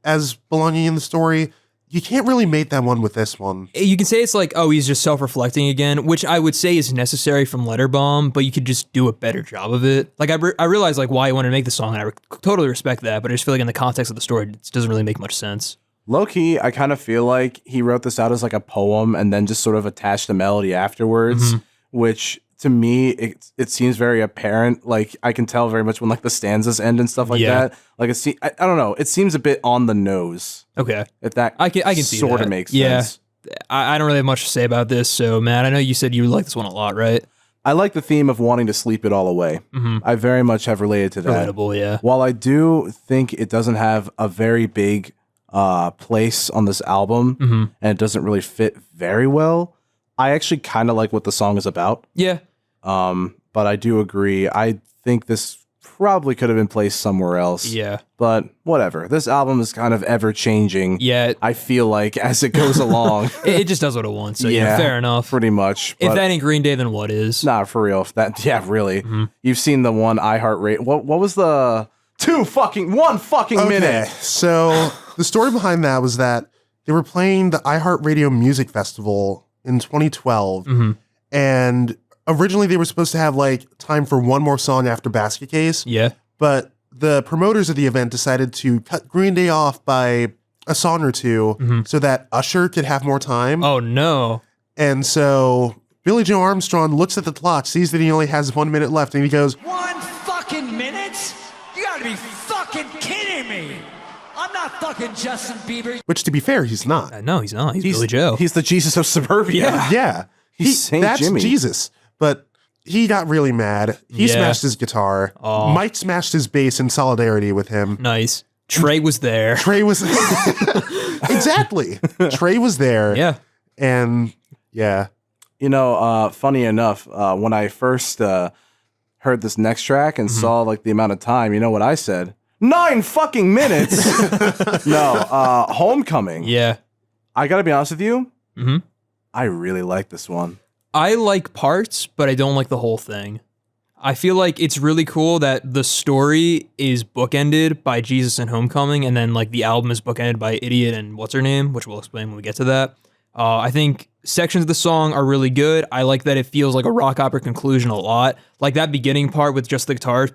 as belonging in the story. You can't really make that one with this one. You can say it's like, oh, he's just self-reflecting again, which I would say is necessary from Letterbomb, but you could just do a better job of it. Like, I realize like why he wanted to make the song, and I totally respect that, but I just feel like in the context of the story, it doesn't really make much sense. Low-key, I kind of feel like he wrote this out as like a poem and then just sort of attached the melody afterwards, which to me, it seems very apparent. Like, I can tell very much when like the stanzas end and stuff like that. Like, I don't know. It seems a bit on the nose. Okay. If that I can see sort that. of makes sense. I don't really have much to say about this. So, Matt, I know you said you like this one a lot, right? I like the theme of wanting to sleep it all away. I very much have related to that. Relatable, yeah. While I do think it doesn't have a very big place on this album, and it doesn't really fit very well, I actually kind of like what the song is about. Yeah. But I do agree. I think this probably could have been placed somewhere else. Yeah. But whatever. This album is kind of ever changing. Yeah. I feel like as it goes along. It just does what it wants. So, yeah, fair enough. Pretty much. If that ain't Green Day, then what is? Nah, for real. Yeah, really. You've seen the one iHeartRadio. What was the 1 fucking minute? So the story behind that was that they were playing the iHeartRadio Music Festival in 2012, and originally they were supposed to have like time for one more song after Basket Case. Yeah. But the promoters of the event decided to cut Green Day off by a song or two so that Usher could have more time. Oh, no. And so Billy Joe Armstrong looks at the clock, sees that he only has 1 minute left, and he goes, 1 fucking minute? You gotta be fucking kidding me. I'm not fucking Justin Bieber. which to be fair, he's not. No, he's not. He's Billy Joe. He's the Jesus of Suburbia. Yeah. He's Saint that's Jimmy. Jesus. But he got really mad. He Yeah. smashed his guitar. Mike smashed his bass in solidarity with him. Nice. Trey was there. Trey was exactly. Trey was there. Yeah. And yeah. You know, funny enough, when I first heard this next track and saw like the amount of time, you know what I said? 9 fucking minutes. No, Homecoming. Yeah. I gotta be honest with you. I really like this one. I like parts, but I don't like the whole thing. I feel like it's really cool that the story is bookended by Jesus and Homecoming, and then like the album is bookended by Idiot and Whatsername, which we'll explain when we get to that. I think sections of the song are really good. I like that it feels like a rock opera conclusion a lot. Like that beginning part with just the guitar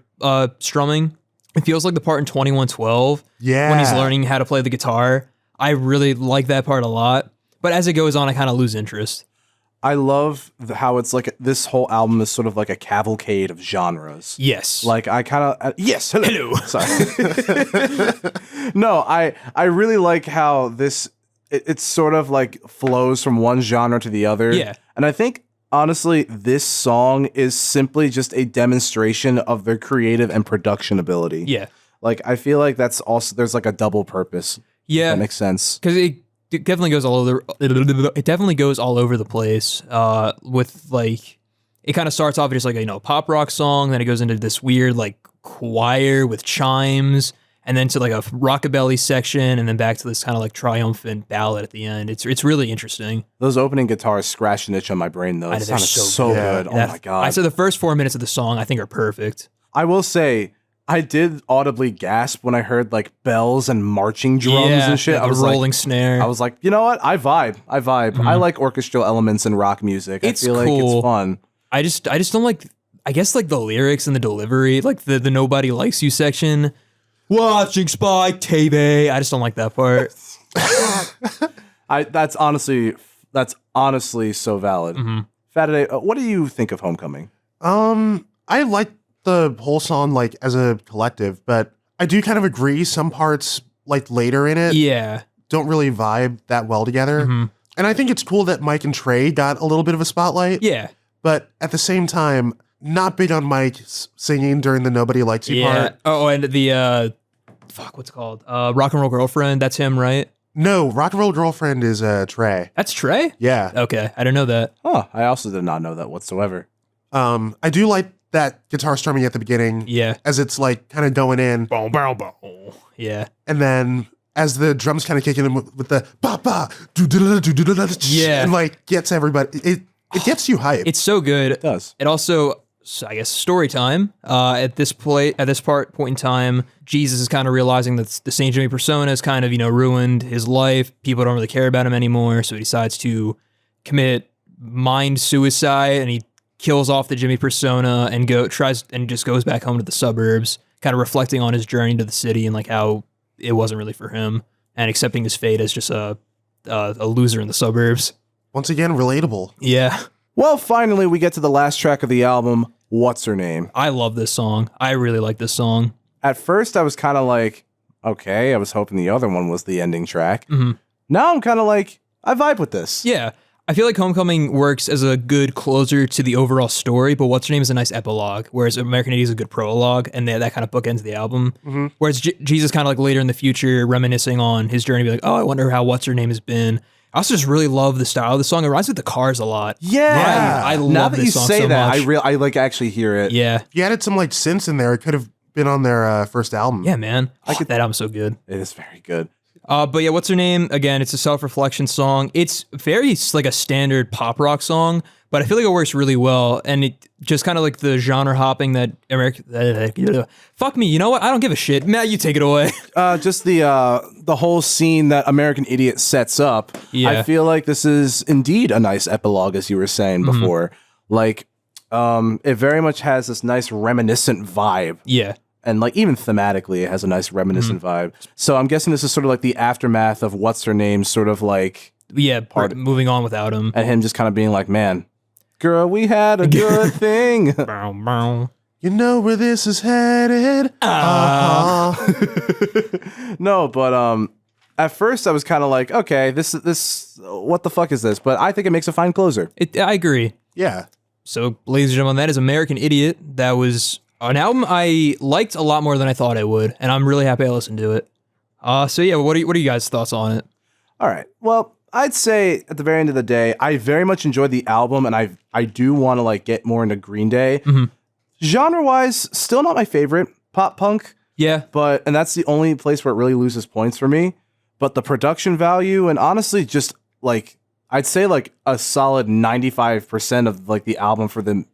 strumming. It feels like the part in 2112 when he's learning how to play the guitar. I really like that part a lot. But as it goes on, I kind of lose interest. I love how it's like this whole album is sort of like a cavalcade of genres. Yes. Like I kind of yes, hello. Sorry. No, I really like how this it's sort of like flows from one genre to the other. Yeah. And I think honestly this song is simply just a demonstration of their creative and production ability. Yeah. Like I feel like that's also there's like a double purpose. Yeah. That makes sense. Because it definitely goes all over. It definitely goes all over the place. With like, it kind of starts off just like a pop rock song, then it goes into this weird like choir with chimes, and then to like a rockabilly section, and then back to this kind of like triumphant ballad at the end. It's really interesting. Those opening guitars scratch an itch on my brain though. It They're sounded so good. Oh my god! I said the first 4 minutes of the song I think are perfect. I will say I did audibly gasp when I heard like bells and marching drums and shit. Like I was a rolling like, snare. I was like, you know what? I vibe. I like orchestral elements in rock music. It's I feel like cool. it's fun. I just don't like, I guess like the lyrics and the delivery, like the nobody likes you section. Watching Spike TV. I just don't like that part. That's honestly so valid. Fataday, what do you think of Homecoming? I like the whole song like as a collective, but I do kind of agree some parts like later in it Yeah. don't really vibe that well together. And I think it's cool that Mike and Trey got a little bit of a spotlight. Yeah. But at the same time, not big on Mike singing during the Nobody Likes You part. Oh, and the what's it called? Rock and Roll Girlfriend. That's him, right? No, Rock and Roll Girlfriend is Trey. That's Trey? Yeah. Okay. I didn't know that. Oh, I also did not know that whatsoever. I do like that guitar strumming at the beginning. Yeah. As it's like kind of going in. Boom, boom, boom. Yeah. And then as the drums kind of kick in with the ba ba do do do do do, yeah, and like gets everybody. It gets you hyped. It's so good. It does. It also, I guess, story time. At this point in time, Jesus is kind of realizing that the Saint Jimmy persona has kind of Mm-hmm. ruined his life. People don't really care about him anymore, so he decides to commit mind suicide, and he kills off the Jimmy persona and just goes back home to the suburbs, kind of reflecting on his journey to the city and like how it wasn't really for him, and accepting his fate as just a loser in the suburbs. Once again, relatable. Yeah. Well, finally, we get to the last track of the album, Whatsername. I love this song. I really like this song. At first, I was kind of like, okay, I was hoping the other one was the ending track. Now I'm kind of like, I vibe with this. Yeah. I feel like Homecoming works as a good closer to the overall story, but Whatsername is a nice epilogue, whereas American Idiot is a good prologue, and that kind of bookends the album. Whereas Jesus kind of like later in the future, reminiscing on his journey, be like, oh, I wonder how Whatsername has been. I also just really love the style of the song. It reminds me of the Cars a lot. Yeah. I love now that this you song say so that, much. I like actually hear it. Yeah. If you added some like synths in there, it could have been on their first album. Yeah, man. That album's so good. It is very good. But yeah, Whatsername? Again, it's a self-reflection song. It's very like a standard pop rock song, but I feel like it works really well. And it just kind of like the genre hopping that fuck me, you know what? I don't give a shit. Matt, you take it away. Just the whole scene that American Idiot sets up. Yeah. I feel like this is indeed a nice epilogue, as you were saying before. Like, it very much has this nice reminiscent vibe. Yeah. And like even thematically, it has a nice reminiscent vibe. So I'm guessing this is sort of like the aftermath of What's Her Name, sort of like, Yeah, moving on without him. and him just kind of being like, man, girl, we had a good thing. Bow, bow. You know where this is headed. No, but at first I was kind of like, okay, this, what the fuck is this? But I think it makes a fine closer. I agree. Yeah. So, ladies and gentlemen, that is American Idiot. That was an album I liked a lot more than I thought I would, and I'm really happy I listened to it. So yeah, what are you guys' thoughts on it? All right. Well, I'd say at the very end of the day, I very much enjoyed the album, and I do want to like get more into Green Day. Genre-wise, still not my favorite. Pop punk, Yeah. and that's the only place where it really loses points for me. But the production value, and honestly, just like I'd say like a solid 95% of like the album for the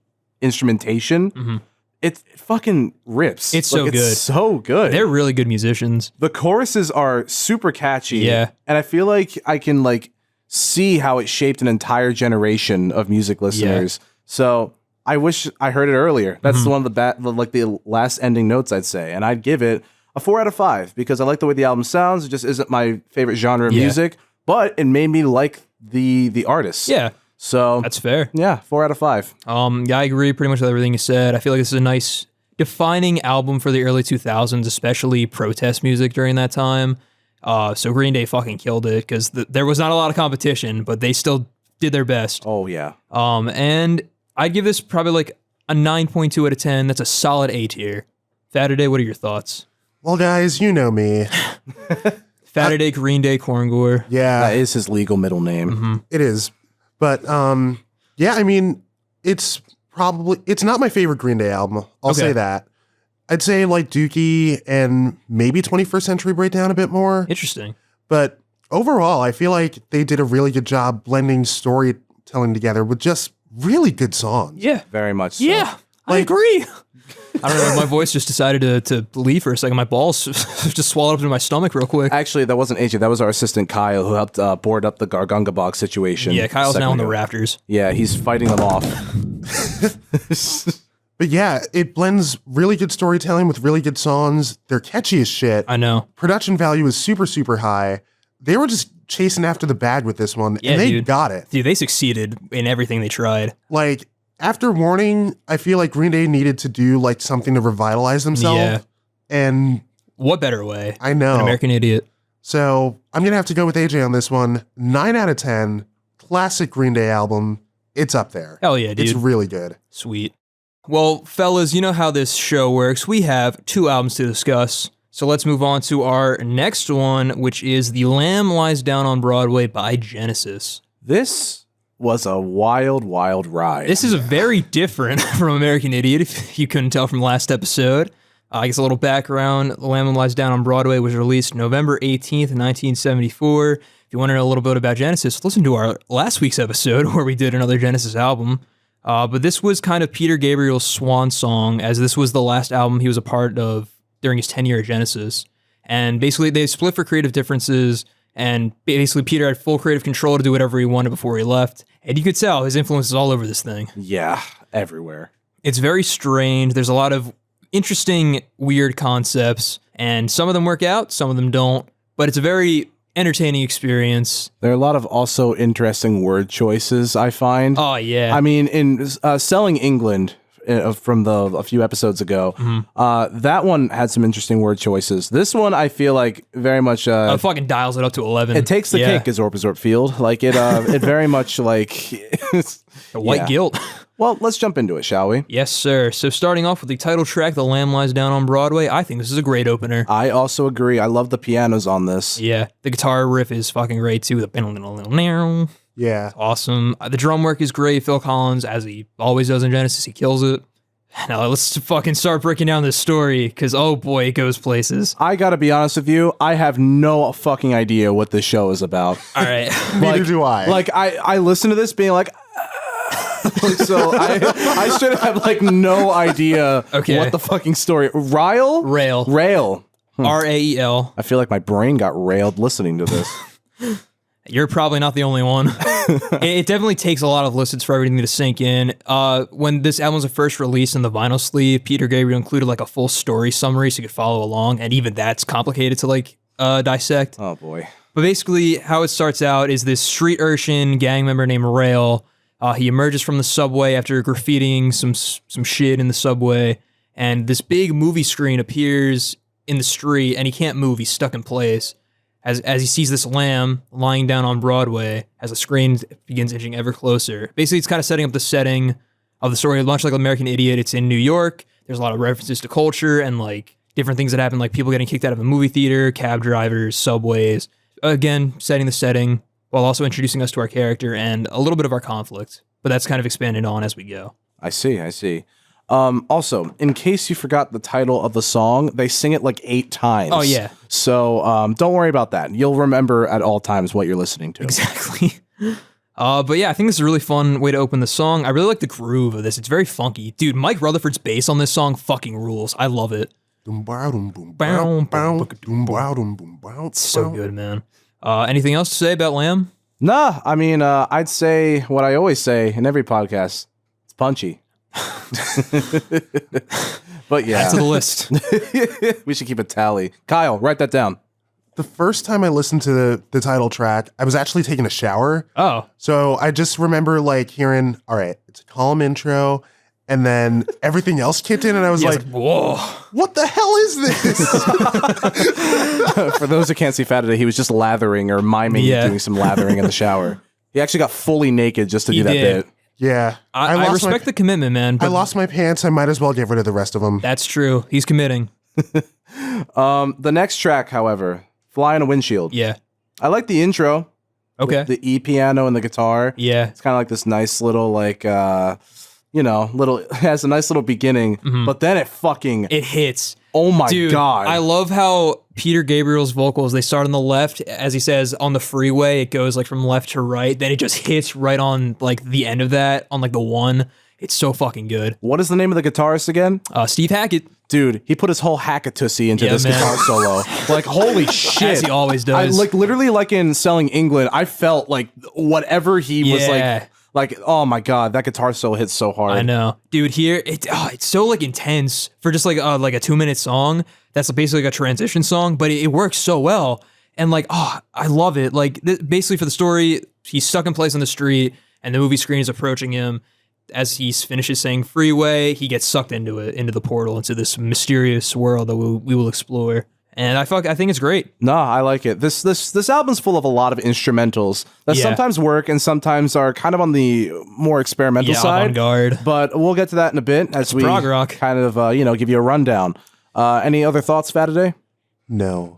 instrumentation. It fucking rips. It's so good. It's so good. They're really good musicians. The choruses are super catchy. Yeah. And I feel like I can like see how it shaped an entire generation of music listeners. So I wish I heard it earlier. That's one of the last ending notes I'd say. And I'd give it a 4 out of 5 because I like the way the album sounds. It just isn't my favorite genre of music, but it made me like the artist. Yeah. So That's fair. yeah, 4 out of 5. Yeah, I agree pretty much with everything you said. I feel like this is a nice defining album for the early 2000s, especially protest music during that time. So Green Day fucking killed it because there was not a lot of competition, but they still did their best. Oh yeah. And I'd give this probably like a 9.2 out of 10. That's a solid A tier. Fataday, what are your thoughts? Well, guys, you know me. Fataday, Green Day, Korngor. Yeah, That is his legal middle name. it is. But yeah, I mean, it's not my favorite Green Day album. I'll say that. I'd say like Dookie and maybe 21st Century Breakdown a bit more. Interesting. But overall, I feel like they did a really good job blending storytelling together with just really good songs. Yeah. Very much so. Yeah. I agree. I don't know. My voice just decided to leave for a second. My balls just swallowed up into my stomach real quick. Actually, that wasn't AJ. That was our assistant Kyle who helped board up the Gargunga box situation. Yeah, Kyle's now on the ago. rafters. Yeah, he's fighting them off. But yeah, it blends really good storytelling with really good songs. They're catchy as shit. I know. Production value is super, super high. They were just chasing after the bag with this one, Yeah, and they dude. got it. Dude, they succeeded in everything they tried. Like, after Warning, I feel like Green Day needed to do like something to revitalize themselves. Yeah. And What better way? I know. An American Idiot. So I'm going to have to go with AJ on this one. 9 out of 10. Classic Green Day album. It's up there. Hell yeah, dude. It's really good. Sweet. Well, fellas, you know how this show works. We have 2 albums to discuss. So let's move on to our next one, which is The Lamb Lies Down on Broadway by Genesis. This was a wild, wild ride. This is a very different from American Idiot, if you couldn't tell from last episode. I guess a little background. The Lamb Lies Down on Broadway was released November 18th, 1974. If you want to know a little bit about Genesis, listen to our last week's episode where we did another Genesis album. But this was kind of Peter Gabriel's swan song, as this was the last album he was a part of during his tenure at Genesis. And basically they split for creative differences, and basically Peter had full creative control to do whatever he wanted before he left. And you could tell his influence is all over this thing. Yeah, everywhere. It's very strange. There's a lot of interesting, weird concepts, and some of them work out, some of them don't. But it's a very entertaining experience. There are a lot of also interesting word choices, I find. Oh, yeah. I mean, in Selling England from a few episodes ago, that one had some interesting word choices. This one, I feel like very much... it fucking dials it up to 11. it takes the cake, as Orpazorp Field. Like, it very much, like... White guilt. Well, let's jump into it, shall we? Yes, sir. So starting off with the title track, The Lamb Lies Down on Broadway, I think this is a great opener. I also agree. I love the pianos on this. Yeah, the guitar riff is fucking great too. The Yeah. awesome. The drum work is great. Phil Collins, as he always does in Genesis, he kills it. Now let's fucking start breaking down this story, because oh boy, it goes places. I gotta be honest with you, I have no fucking idea what this show is about. All right. Neither do I. Like, I listen to this being like... so I should have like no idea what the fucking story. Rail? Rail. R-A-E-L. I feel like my brain got railed listening to this. You're probably not the only one. It definitely takes a lot of listens for everything to sink in. When this album was first released in the vinyl sleeve, Peter Gabriel included like a full story summary so you could follow along, and even that's complicated to like dissect. Oh boy. But basically, how it starts out is this street urchin gang member named Rail. He emerges from the subway after graffitiing some shit in the subway, and this big movie screen appears in the street, and he can't move. He's stuck in place. As he sees this lamb lying down on Broadway, as the screen begins inching ever closer. Basically, it's kind of setting up the setting of the story, much like American Idiot. It's in New York. There's a lot of references to culture and like different things that happen, like people getting kicked out of a movie theater, cab drivers, subways. Again, setting the setting while also introducing us to our character and a little bit of our conflict. But that's kind of expanded on as we go. I see. Also, in case you forgot the title of the song, they sing it like 8 times. Oh, yeah. So don't worry about that. You'll remember at all times what you're listening to. Exactly. But yeah, I think this is a really fun way to open the song. I really like the groove of this. It's very funky. Dude, Mike Rutherford's bass on this song fucking rules. I love it. It's so good, man. Anything else to say about Lamb? Nah, I mean, I'd say what I always say in every podcast. It's punchy. But yeah. Add to the list. We should keep a tally. Kyle, write that down. The first time I listened to the title track, I was actually taking a shower. Oh. So I just remember like hearing, all right, it's a calm intro, and then everything else kicked in, and I was like, whoa. What the hell is this? For those who can't see Fataday, he was just lathering or miming doing some lathering in the shower. He actually got fully naked just to do that did. bit. Yeah. I respect the commitment, man. I lost my pants. I might as well get rid of the rest of them. That's true. He's committing. The next track, however, Fly on a Windshield. Yeah. I like the intro. Okay. The E piano and the guitar. Yeah. It's kind of like this nice little, like, it has a nice little beginning, but then it hits. Oh my Dude, God. I love how Peter Gabriel's vocals, they start on the left, as he says, on the freeway, it goes like from left to right, then it just hits right on like the end of that, on like the one. It's so fucking good. What is the name of the guitarist again? Steve Hackett. Dude, he put his whole Hackatussy into this man. guitar solo. Like, holy shit. As he always does. I, like, literally, like in Selling England, I felt like whatever he was like, oh my God, that guitar solo hits so hard. I know. Dude, here, it's so, like, intense for just, like a 2-minute song. That's basically like a transition song, but it works so well. And, like, I love it. Like, basically for the story, he's stuck in place on the street, and the movie screen is approaching him. As he finishes saying freeway, he gets sucked into the portal, into this mysterious world that we will explore. And I think it's great. No, I like it. This album's full of a lot of instrumentals that sometimes work and sometimes are kind of on the more experimental side. Avant-garde. But we'll get to that in a bit as we prog rock. kind of give you a rundown. Any other thoughts, Fataday? No.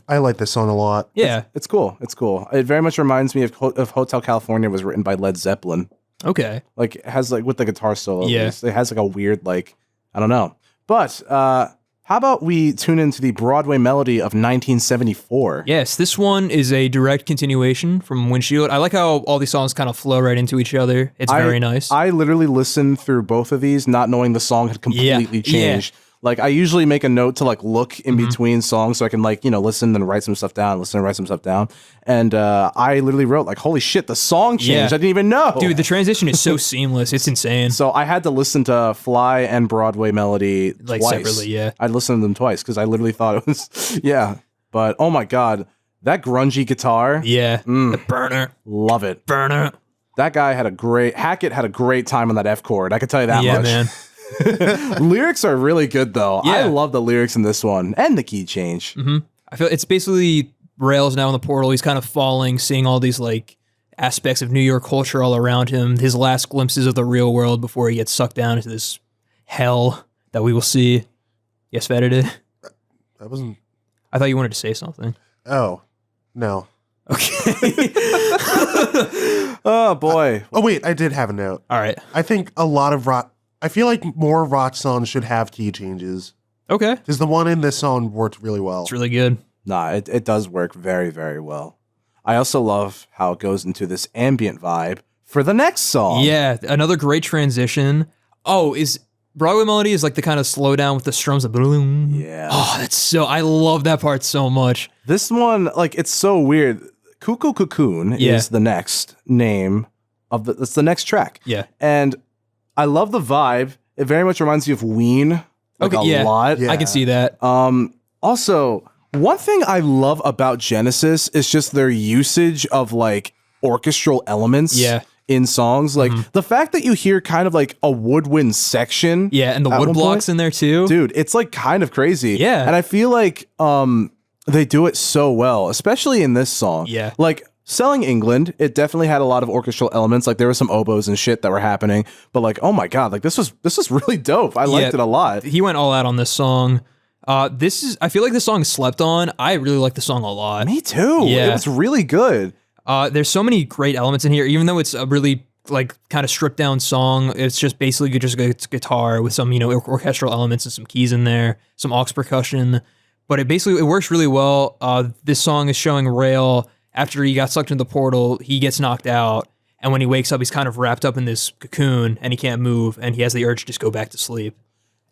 I like this song a lot. Yeah. It's cool. It's cool. It very much reminds me of Hotel California was written by Led Zeppelin. Okay. Like, it has, like, with the guitar solo. Yeah. It has, like, a weird, like, I don't know. But how about we tune into the Broadway Melody of 1974? Yes, this one is a direct continuation from Windshield. I like how all these songs kind of flow right into each other. It's very nice. I literally listened through both of these not knowing the song had completely changed. Yeah. Like, I usually make a note to, like, look in between songs so I can, like, listen and write some stuff down, And I literally wrote, like, holy shit, the song changed. Yeah. I didn't even know. Dude, the transition is so seamless. It's insane. So I had to listen to Fly and Broadway Melody Like, twice. separately, yeah. I listened to them twice because I literally thought it was, But, oh my God, that grungy guitar. Yeah. The burner. Love it. Burner. That guy Hackett had a great time on that F chord. I can tell you that Yeah, much. man. Lyrics are really good though. Yeah. I love the lyrics in this one and the key change. I feel it's basically Rail's now in the portal. He's kind of falling, seeing all these like aspects of New York culture all around him. His last glimpses of the real world before he gets sucked down into this hell that we will see. Yes, Fataday? That wasn't. I thought you wanted to say something. Oh, no. Okay. Oh boy. Oh wait, I did have a note. All right. I think a lot of rock. I feel like more rock songs should have key changes Okay. because the one in this song worked really well. It's really good. Nah, it does work very, very well. I also love how it goes into this ambient vibe for the next song. Yeah, another great transition. Oh, is Broadway Melody is like the kind of slow down with the strums. Yeah. Oh, that's so. I love that part so much. This one, like, it's so weird. Cuckoo Cocoon is the next name of it's the next track. Yeah. And I love the vibe. It very much reminds me of Ween. Like a lot. Yeah. I can see that. Also, one thing I love about Genesis is just their usage of like orchestral elements in songs. Like the fact that you hear kind of like a woodwind section. Yeah, and the at wood one blocks point. in there too. Dude, it's like kind of crazy. Yeah. And I feel like they do it so well, especially in this song. Yeah. Like Selling England, it definitely had a lot of orchestral elements. Like there were some oboes and shit that were happening, but like, oh my God, like this was really dope. I liked it a lot. He went all out on this song. I feel like this song is slept on. I really like the song a lot. Me too. Yeah. It was really good. There's so many great elements in here, even though it's a really like kind of stripped down song. It's just basically just a guitar with some, orchestral elements and some keys in there, some aux percussion, but it works really well. This song is showing Rail after he got sucked into the portal, he gets knocked out. And when he wakes up, he's kind of wrapped up in this cocoon and he can't move. And he has the urge to just go back to sleep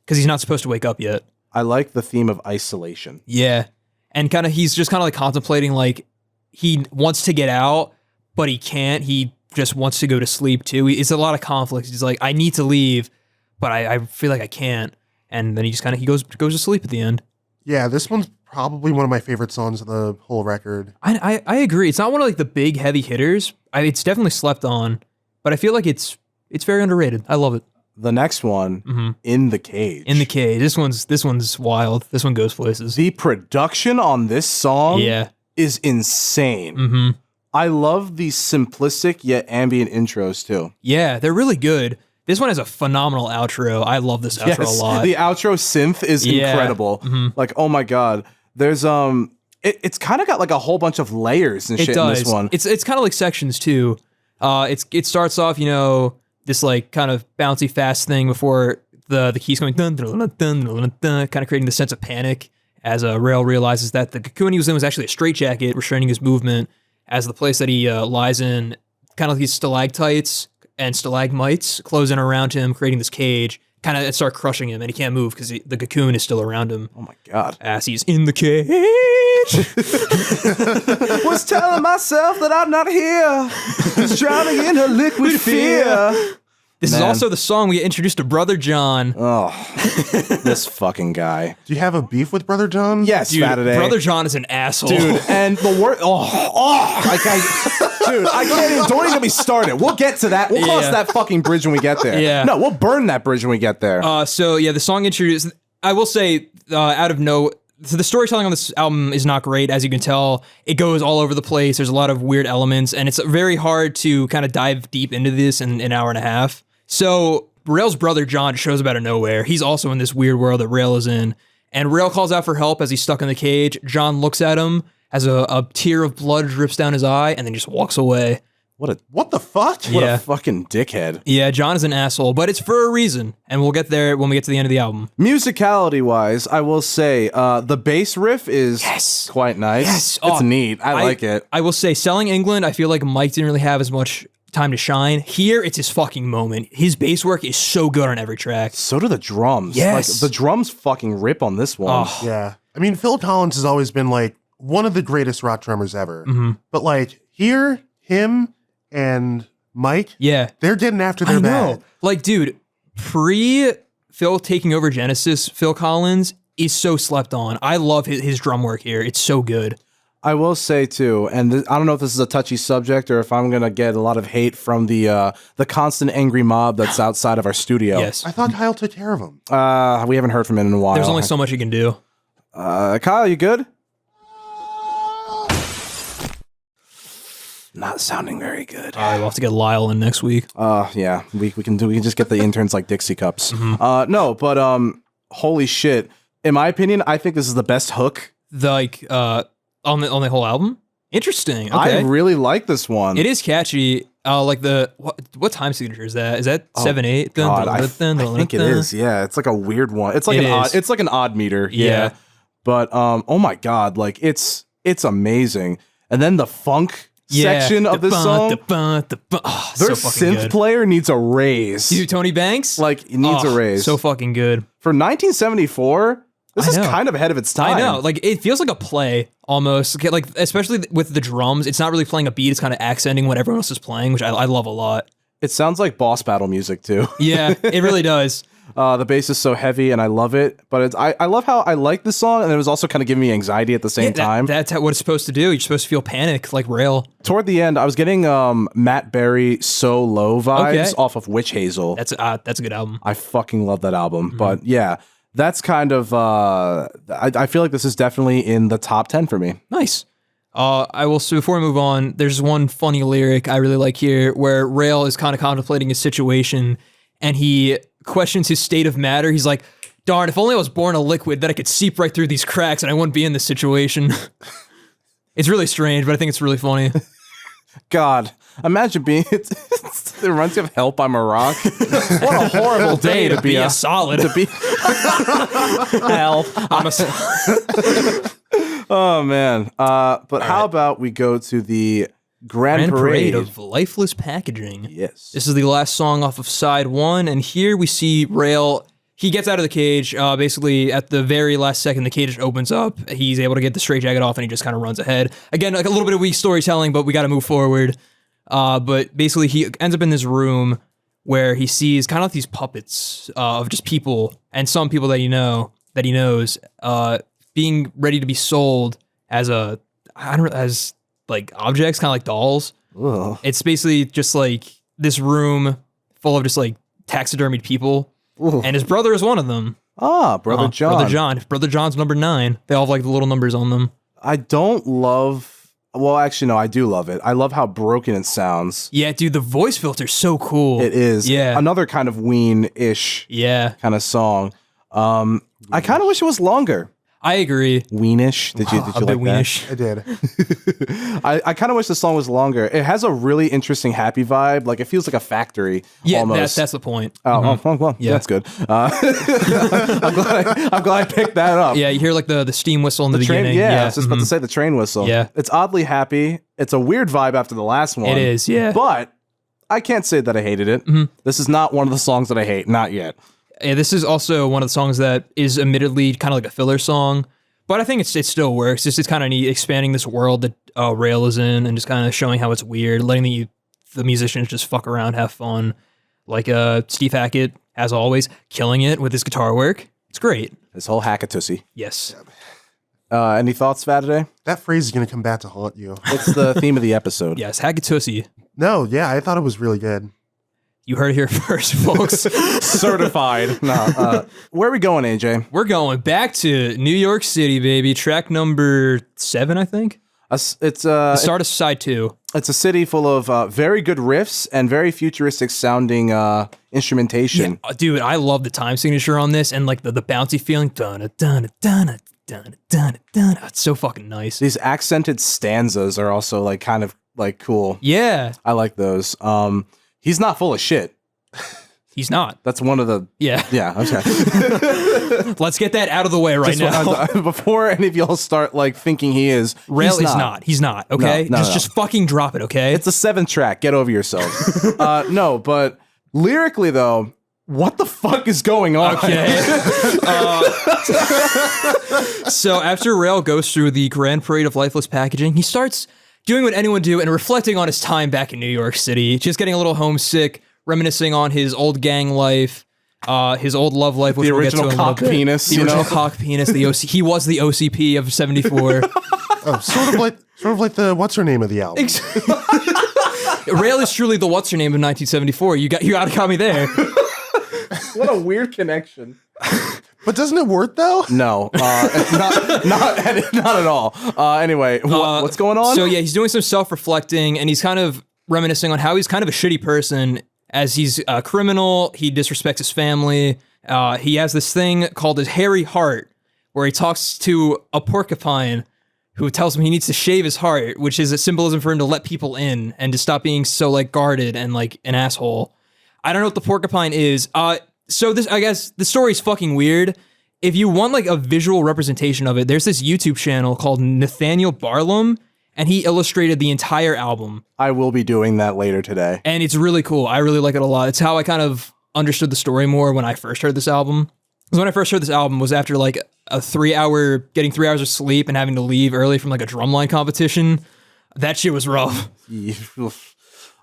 because he's not supposed to wake up yet. I like the theme of isolation. Yeah. And he's just kind of like contemplating, like he wants to get out, but he can't. He just wants to go to sleep too. It's a lot of conflict. He's like, I need to leave, but I feel like I can't. And then he just he goes to sleep at the end. Yeah, this one's probably one of my favorite songs of the whole record. I agree. It's not one of like the big heavy hitters. It's definitely slept on, but I feel like it's very underrated. I love it. The next one, In the Cage. In the Cage. This one's wild. This one goes places. The production on this song is insane. I love the simplistic yet ambient intros too. Yeah, they're really good. This one has a phenomenal outro. I love this outro a lot. The outro synth is incredible. Like, oh my God. There's it's kind of got like a whole bunch of layers and shit in this one. It's kind of like sections too. It starts off, this like kind of bouncy fast thing before the keys going dun dun dun dun dun dun, kind of creating the sense of panic as Rail realizes that the cocoon he was in was actually a straitjacket restraining his movement, as the place that he lies in, kind of these stalactites and stalagmites close in around him, creating this cage. Kind of start crushing him, and he can't move because the cocoon is still around him. Oh my god! As he's in the cage. Was telling myself that I'm not here, just drowning in a liquid fear. This is also the song we get introduced to Brother John. Oh, this fucking guy. Do you have a beef with Brother John? Yes, Dude, Fataday. Brother John is an asshole. Dude, and the word, I can't even, don't even get me started. We'll get to that. We'll cross that fucking bridge when we get there. Yeah. No, we'll burn that bridge when we get there. So the song introduced, I will say, so the storytelling on this album is not great, as you can tell. It goes all over the place. There's a lot of weird elements, and it's very hard to kind of dive deep into this in an hour and a half. So Rail's brother John shows up out of nowhere. He's also in this weird world that Rail is in. And Rail calls out for help as he's stuck in the cage. John looks at him as a tear of blood drips down his eye and then just walks away. What the fuck? What a fucking dickhead. Yeah, John is an asshole, but it's for a reason. And we'll get there when we get to the end of the album. Musicality-wise, I will say, the bass riff is quite nice. Yes. It's neat. I like it. I will say, Selling England, I feel like Mike didn't really have as much time to shine. Here, it's his fucking moment. His bass work is so good on every track. So do the drums. Yes. Like, the drums fucking rip on this one. Oh. Yeah. I mean, Phil Collins has always been like one of the greatest rock drummers ever. But like here, him and Mike, they're getting after their bag. Like, dude, pre-Phil taking over Genesis, Phil Collins is so slept on. I love his drum work here. It's so good. I will say too, and I don't know if this is a touchy subject or if I'm gonna get a lot of hate from the constant angry mob that's outside of our studio. Yes. I thought Kyle took care of him. We haven't heard from him in a while. There's only so much you can do. Kyle, you good? Not sounding very good. All right, we'll have to get Lyle in next week. Yeah, we can just get the interns like Dixie cups. No, but holy shit! In my opinion, I think this is the best hook. On the whole album? Interesting. Okay. I really like this one. It is catchy. Like what time signature is that? Is that 7/8? God, I think it is. Yeah, it's like a weird one. It's like it's like an odd meter. Yeah. But oh my god, like it's amazing. And then the funk section of this song. Their synth player needs a raise. Dude, Tony Banks? Like he needs a raise. So fucking good. For 1974. This is kind of ahead of its time. I know. Like, it feels like a play, almost. Like, especially with the drums, it's not really playing a beat. It's kind of accenting what everyone else is playing, which I love a lot. It sounds like boss battle music, too. Yeah, it really does. The bass is so heavy, and I love it. But I love how I like this song, and it was also kind of giving me anxiety at the same time. That's what it's supposed to do. You're supposed to feel panic, like Rail. Toward the end, I was getting Matt Berry So Low vibes off of Witch Hazel. That's a good album. I fucking love that album. But yeah. That's kind of, I feel like this is definitely in the top 10 for me. Nice. I will, so before we move on, there's one funny lyric I really like here where Rail is kind of contemplating his situation and he questions his state of matter. He's like, darn, if only I was born a liquid that I could seep right through these cracks and I wouldn't be in this situation. It's really strange, but I think it's really funny. God, imagine being, it reminds you of Help, I'm a Rock. What a horrible day to be a solid. To be Help, I'm a Oh, man. But how about we go to the Grand Parade of Lifeless Packaging. Yes. This is the last song off of side 1, and here we see Rail. He gets out of the cage. Basically, at the very last second, the cage opens up. He's able to get the straitjacket off, and he just kind of runs ahead. Again, like a little bit of weak storytelling, but we got to move forward. But basically, he ends up in this room where he sees kind of like these puppets of just people, and some people that he knows, being ready to be sold as like objects, kind of like dolls. Ugh. It's basically just like this room full of just like taxidermied people. Ugh. And his brother is one of them. Brother John. Brother John's number 9. They all have like the little numbers on them. I don't love, well, actually, no, I do love it. I love how broken it sounds. Yeah, dude, the voice filter's so cool. It is. Yeah. Another kind of Ween-ish kind of song. I kind of wish it was longer. I agree. Weenish. Did you like that? Weenish. I did. I kind of wish the song was longer. It has a really interesting happy vibe. Like it feels like a factory. Yeah, almost. that's the point. Oh, well, yeah, that's good. I'm glad I picked that up. Yeah, you hear like the steam whistle in the train, beginning. Yeah, I was just about to say the train whistle. Yeah. It's oddly happy. It's a weird vibe after the last one. It is, yeah. But I can't say that I hated it. This is not one of the songs that I hate. Not yet. Yeah, this is also one of the songs that is admittedly kind of like a filler song, but I think it still works. It's kind of neat expanding this world that Rail is in and just kind of showing how it's weird, letting the musicians just fuck around, have fun. Like Steve Hackett, as always, killing it with his guitar work. It's great. This whole Hackatussy. Yes. Any thoughts, Fataday? That phrase is going to come back to haunt you. It's the theme of the episode. Yes, Hackatussy. No, yeah, I thought it was really good. You heard it here first, folks. Certified. No. Where are we going, AJ? We're going back to New York City, baby. Track number 7, I think. It's The start of side 2. It's a city full of very good riffs and very futuristic sounding instrumentation. Yeah, dude, I love the time signature on this and like the bouncy feeling. Dun dun dun dun dun dun. It's so fucking nice. These accented stanzas are also like kind of like cool. Yeah, I like those. He's not full of shit. he's not. That's one of the Yeah. Okay. Let's get that out of the way right now. Before any of y'all start like thinking he is, Rail he's is not. He's not. Okay, No, just fucking drop it. Okay. It's a 7th track. Get over yourself. No, but lyrically though, what the fuck is going on? Okay. So after Rail goes through the grand parade of lifeless packaging, he starts doing what anyone do and reflecting on his time back in New York City, just getting a little homesick, reminiscing on his old gang life, his old love life, which The we'll get to original in a little cock bit. penis, The you original know? cock penis. He was the OCP of '74. Oh, sort of like the Whatsername of the album. Rail is truly the Whatsername of 1974. You got to call me there. What a weird connection. But doesn't it work though? No, not at all. Anyway, what's going on? So yeah, he's doing some self-reflecting, and he's kind of reminiscing on how he's kind of a shitty person, as he's a criminal. He disrespects his family. He has this thing called his hairy heart, where he talks to a porcupine who tells him he needs to shave his heart, which is a symbolism for him to let people in and to stop being so like guarded and like an asshole. I don't know what the porcupine is. So this, I guess, the story's fucking weird. If you want like a visual representation of it, there's this YouTube channel called Nathaniel Barlum, and he illustrated the entire album. I will be doing that later today. And it's really cool. I really like it a lot. It's how I kind of understood the story more when I first heard this album. Because when I first heard this album was after like getting 3 hours of sleep and having to leave early from like a drumline competition. That shit was rough.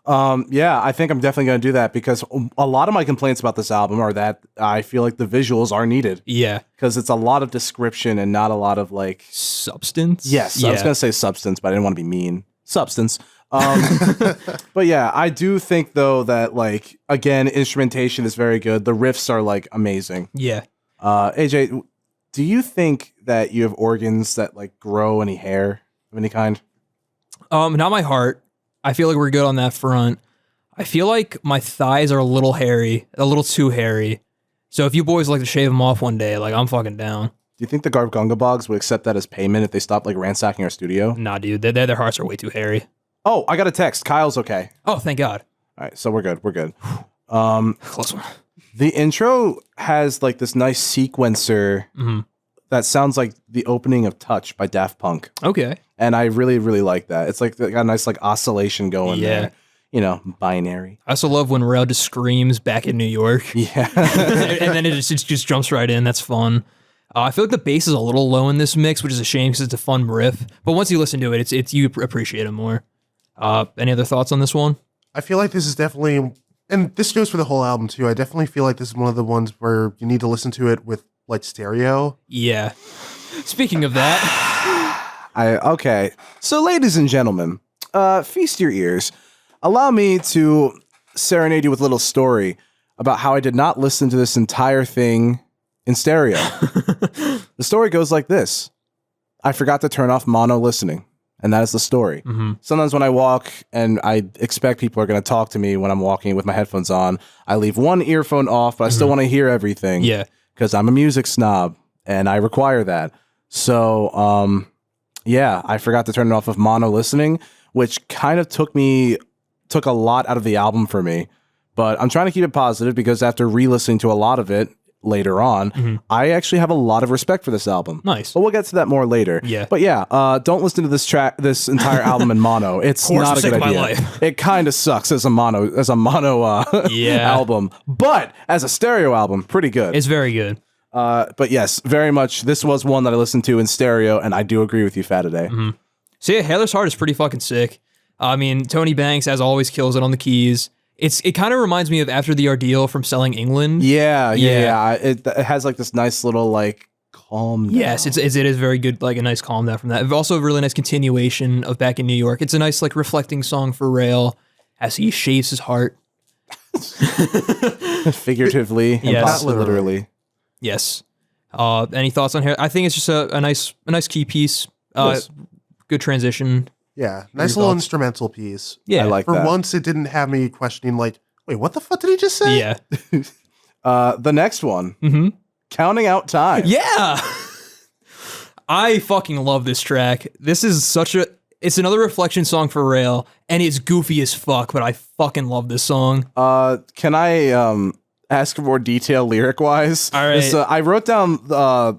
Yeah, I think I'm definitely going to do that because a lot of my complaints about this album are that I feel like the visuals are needed. Yeah. Because it's a lot of description and not a lot of like... Substance? Yes, I was going to say substance, but I didn't want to be mean. Substance. But yeah, I do think though that like, again, instrumentation is very good. The riffs are like amazing. Yeah. AJ, do you think that you have organs that like grow any hair of any kind? Not my heart. I feel like we're good on that front. I feel like my thighs are a little hairy, a little too hairy. So if you boys like to shave them off one day, like I'm fucking down. Do you think the Gargunga Bogs would accept that as payment if they stopped like ransacking our studio? Nah, dude, their hearts are way too hairy. Oh, I got a text. Kyle's okay. Oh, thank God. All right, so we're good. We're good. Close one. The intro has like this nice sequencer that sounds like the opening of Touch by Daft Punk. Okay. And I really, really like that. It's like got a nice like oscillation going there. You know, binary. I also love when Rail just screams back in New York. Yeah. And then it just jumps right in. That's fun. I feel like the bass is a little low in this mix, which is a shame because it's a fun riff. But once you listen to it, it's you appreciate it more. Any other thoughts on this one? I feel like this is definitely, and this goes for the whole album too. I definitely feel like this is one of the ones where you need to listen to it with like stereo. Yeah. Speaking of that. Okay. So, ladies and gentlemen, feast your ears. Allow me to serenade you with a little story about how I did not listen to this entire thing in stereo. The story goes like this. I forgot to turn off mono listening, and that is the story. Sometimes when I walk and I expect people are going to talk to me when I'm walking with my headphones on, I leave one earphone off, but I still want to hear everything. Yeah. Because I'm a music snob, and I require that. So, yeah, I forgot to turn it off of mono listening, which kind of took a lot out of the album for me. But I'm trying to keep it positive because after re-listening to a lot of it, later on. I actually have a lot of respect for this album. Nice. But we'll get to that more later. Yeah. But yeah, don't listen to this entire album in mono. It's not a good idea. Life. It kind of sucks as a mono album, but as a stereo album, pretty good. It's very good. But yes, very much. This was one that I listened to in stereo, and I do agree with you, Fataday. So yeah, Hairless Heart is pretty fucking sick. I mean, Tony Banks, as always, kills it on the keys. It kind of reminds me of After the Ordeal from Selling England. Yeah. It has like this nice little like calm down. Yes, it is very good, like a nice calm down from that. Also a really nice continuation of Back in New York. It's a nice like reflecting song for Rail as he shaves his heart. Figuratively, and Yes. possibly literally. Yes. Any thoughts on Hair? I think it's just a nice key piece. Yes. Good transition. Yeah, Nice little instrumental piece. Yeah. I like For that. once, it didn't have me questioning, like, wait, what the fuck did he just say? Yeah. The next one, Counting Out Time. Yeah. I fucking love this track. This is it's another reflection song for Rail, and it's goofy as fuck, but I fucking love this song. Can I ask for more detail lyric wise? All right. I wrote down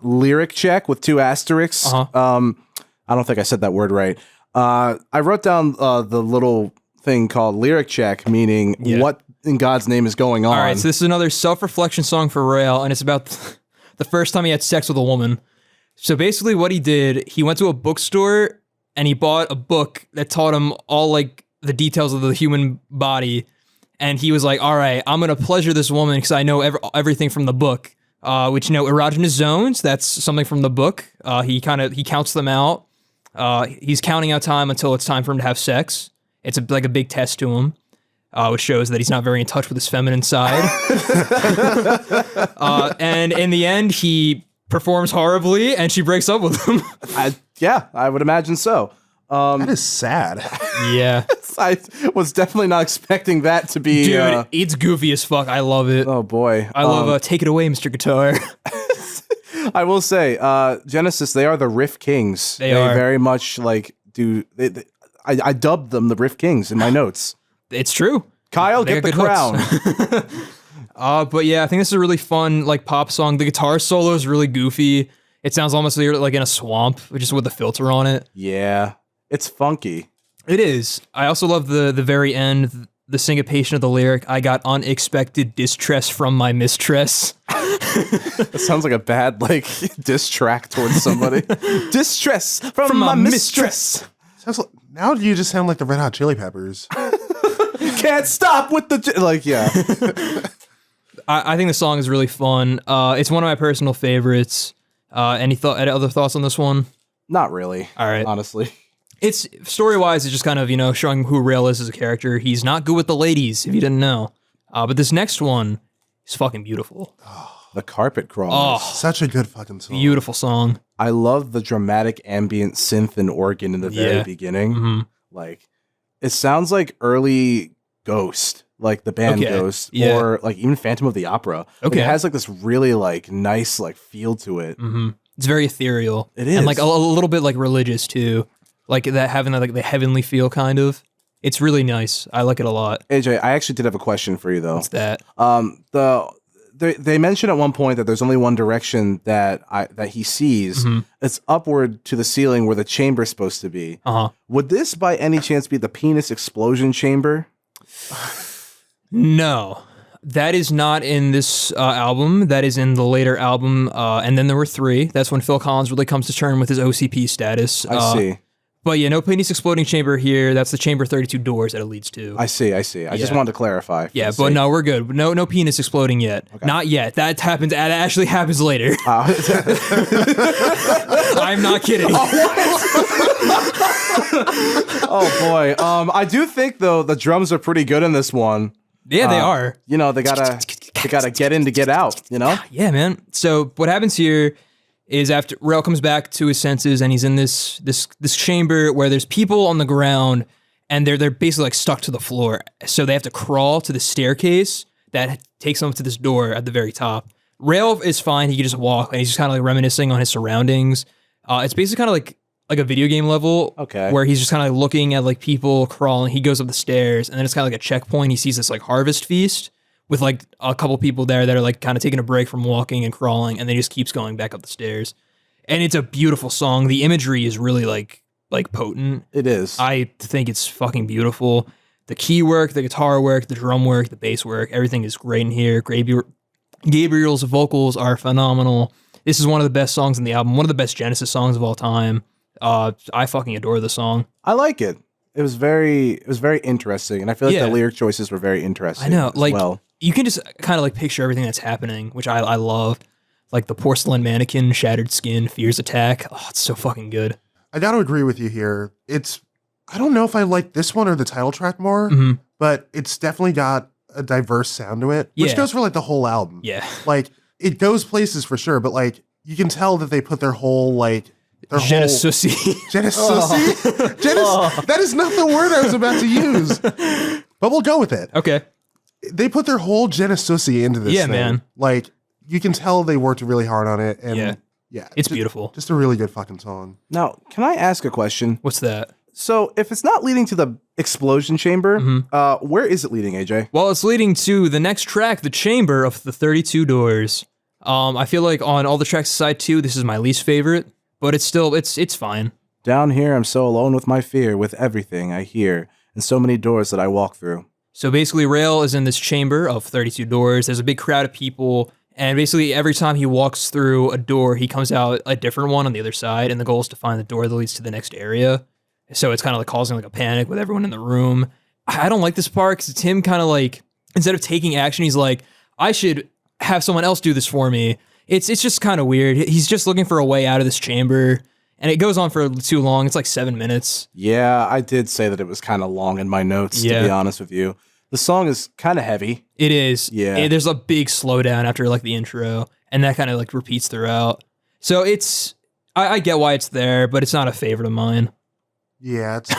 lyric check with 2 asterisks. I don't think I said that word right. I wrote down the little thing called lyric check, meaning what in God's name is going on. All right, so this is another self-reflection song for Rail, and it's about the first time he had sex with a woman. So basically what he did, he went to a bookstore and he bought a book that taught him all like the details of the human body. And he was like, all right, I'm going to pleasure this woman because I know everything from the book, which, erogenous zones, that's something from the book. He counts them out. He's counting out time until it's time for him to have sex. It's like a big test to him, which shows that he's not very in touch with his feminine side. And in the end, he performs horribly and she breaks up with him. I would imagine so. That is sad. Yeah. I was definitely not expecting that to be. Dude, it's goofy as fuck. I love it. Oh boy. I love Take It Away, Mr. Guitar. I will say, Genesis, they are the riff kings. They are. very much like do. I dubbed them the riff kings in my notes. It's true. Kyle, They get the got crown. good But yeah, I think this is a really fun like pop song. The guitar solo is really goofy. It sounds almost like in a swamp, just with the filter on it. Yeah, it's funky. It is. I also love the very end, the syncopation of the lyric. I got unexpected distress from my mistress. That sounds like a bad diss track towards somebody. Distress from my mistress. Sounds like, now you just sound like the Red Hot Chili Peppers. Can't stop with the yeah. I think the song is really fun. It's one of my personal favorites. Any other thoughts on this one? Not really. All right. Honestly. It's story-wise, it's just kind of, showing who Rail is as a character. He's not good with the ladies, if you didn't know. But this next one is fucking beautiful. The Carpet Crawlers. Such a good fucking song. Beautiful song. I love the dramatic ambient synth and organ in the very beginning. It sounds like early Ghost, like the band Ghost, or even Phantom of the Opera. It has this really nice feel to it. It's very ethereal. It is. And a little bit religious too. Like that having that the heavenly feel kind of. It's really nice. I like it a lot. AJ, I actually did have a question for you though. What's that? They mentioned at one point that there's only one direction that he sees. It's upward to the ceiling where the chamber's supposed to be. Would this by any chance be the penis explosion chamber? No. That is not in this album. That is in the later album. And then there were 3. That's when Phil Collins really comes to term with his OCP status. I see. But yeah, no penis exploding chamber here. That's the chamber 32 doors that it leads to. I see. I just wanted to clarify. Yeah, but no, we're good. No penis exploding yet. Okay. Not yet. That actually happens later. I'm not kidding. Oh boy. I do think though the drums are pretty good in this one. Yeah, they are. They gotta get in to get out. Yeah, man. So what happens here is after Rail comes back to his senses and he's in this chamber where there's people on the ground and they're basically stuck to the floor. So they have to crawl to the staircase that takes them up to this door at the very top. Rail is fine. He can just walk and he's just kind of reminiscing on his surroundings. It's basically kind of like a video game level where he's just kind of looking at people crawling. He goes up the stairs and then it's kind of like a checkpoint. He sees this harvest feast with like a couple people there that are like kind of taking a break from walking and crawling, and then he just keeps going back up the stairs. And it's a beautiful song. The imagery is really like potent. It is. I think it's fucking beautiful. The key work, the guitar work, the drum work, the bass work, everything is great in here. Gabriel's vocals are phenomenal. This is one of the best songs in the album, one of the best Genesis songs of all time. I fucking adore the song. I like it. It was very interesting, and I feel like the lyric choices were very interesting. I know, as like well. You can just kind of like picture everything that's happening, which I love. Like the porcelain mannequin, shattered skin, fears attack. Oh, it's so fucking good. I got to agree with you here. I don't know if I like this one or the title track more, but it's definitely got a diverse sound to it, which goes for like the whole album. Yeah. Like it goes places for sure, but like you can tell that they put their whole like Je ne sais. Je ne sais? That is not the word I was about to use, but we'll go with it. Okay. They put their whole je ne sais into this thing. Man. Like you can tell they worked really hard on it, and it's beautiful. Just a really good fucking song. Now, can I ask a question? What's that? So, if it's not leading to the explosion chamber, where is it leading, AJ? Well, it's leading to the next track, The Chamber of the 32 Doors. I feel like on all the tracks side 2, this is my least favorite, but it's still, it's fine. Down here, I'm so alone with my fear, with everything I hear, and so many doors that I walk through. So basically, Rail is in this chamber of 32 doors. There's a big crowd of people, and basically every time he walks through a door, he comes out a different one on the other side, and the goal is to find the door that leads to the next area. So it's kind of like causing like a panic with everyone in the room. I don't like this part because it's him kind of like, instead of taking action, he's like, I should have someone else do this for me. It's just kind of weird. He's just looking for a way out of this chamber, and it goes on for too long. It's like 7 minutes. Yeah, I did say that it was kind of long in my notes, to be honest with you. The song is kind of heavy. It is. Yeah. There's a big slowdown after like the intro, and that kind of like repeats throughout. So it's, I get why it's there, but it's not a favorite of mine. Yeah, it's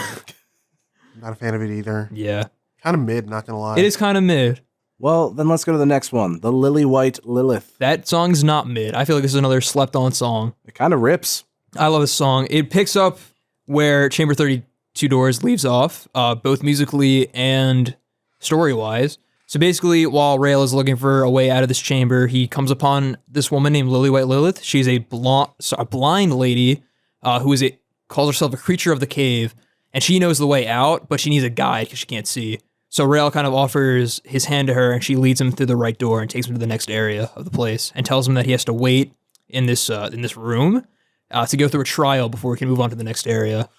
not a fan of it either. Yeah. Kind of mid, not gonna lie. It is kind of mid. Well, then let's go to the next one, the Lilywhite Lilith. That song's not mid. I feel like this is another slept-on song. It kind of rips. I love this song. It picks up where Chamber 32 Doors leaves off, both musically and story-wise. So basically, while Rail is looking for a way out of this chamber, he comes upon this woman named Lilywhite Lilith. She's a blind lady who calls herself a creature of the cave, and she knows the way out, but she needs a guide because she can't see. So Rail kind of offers his hand to her, and she leads him through the right door and takes him to the next area of the place, and tells him that he has to wait in this room to go through a trial before he can move on to the next area.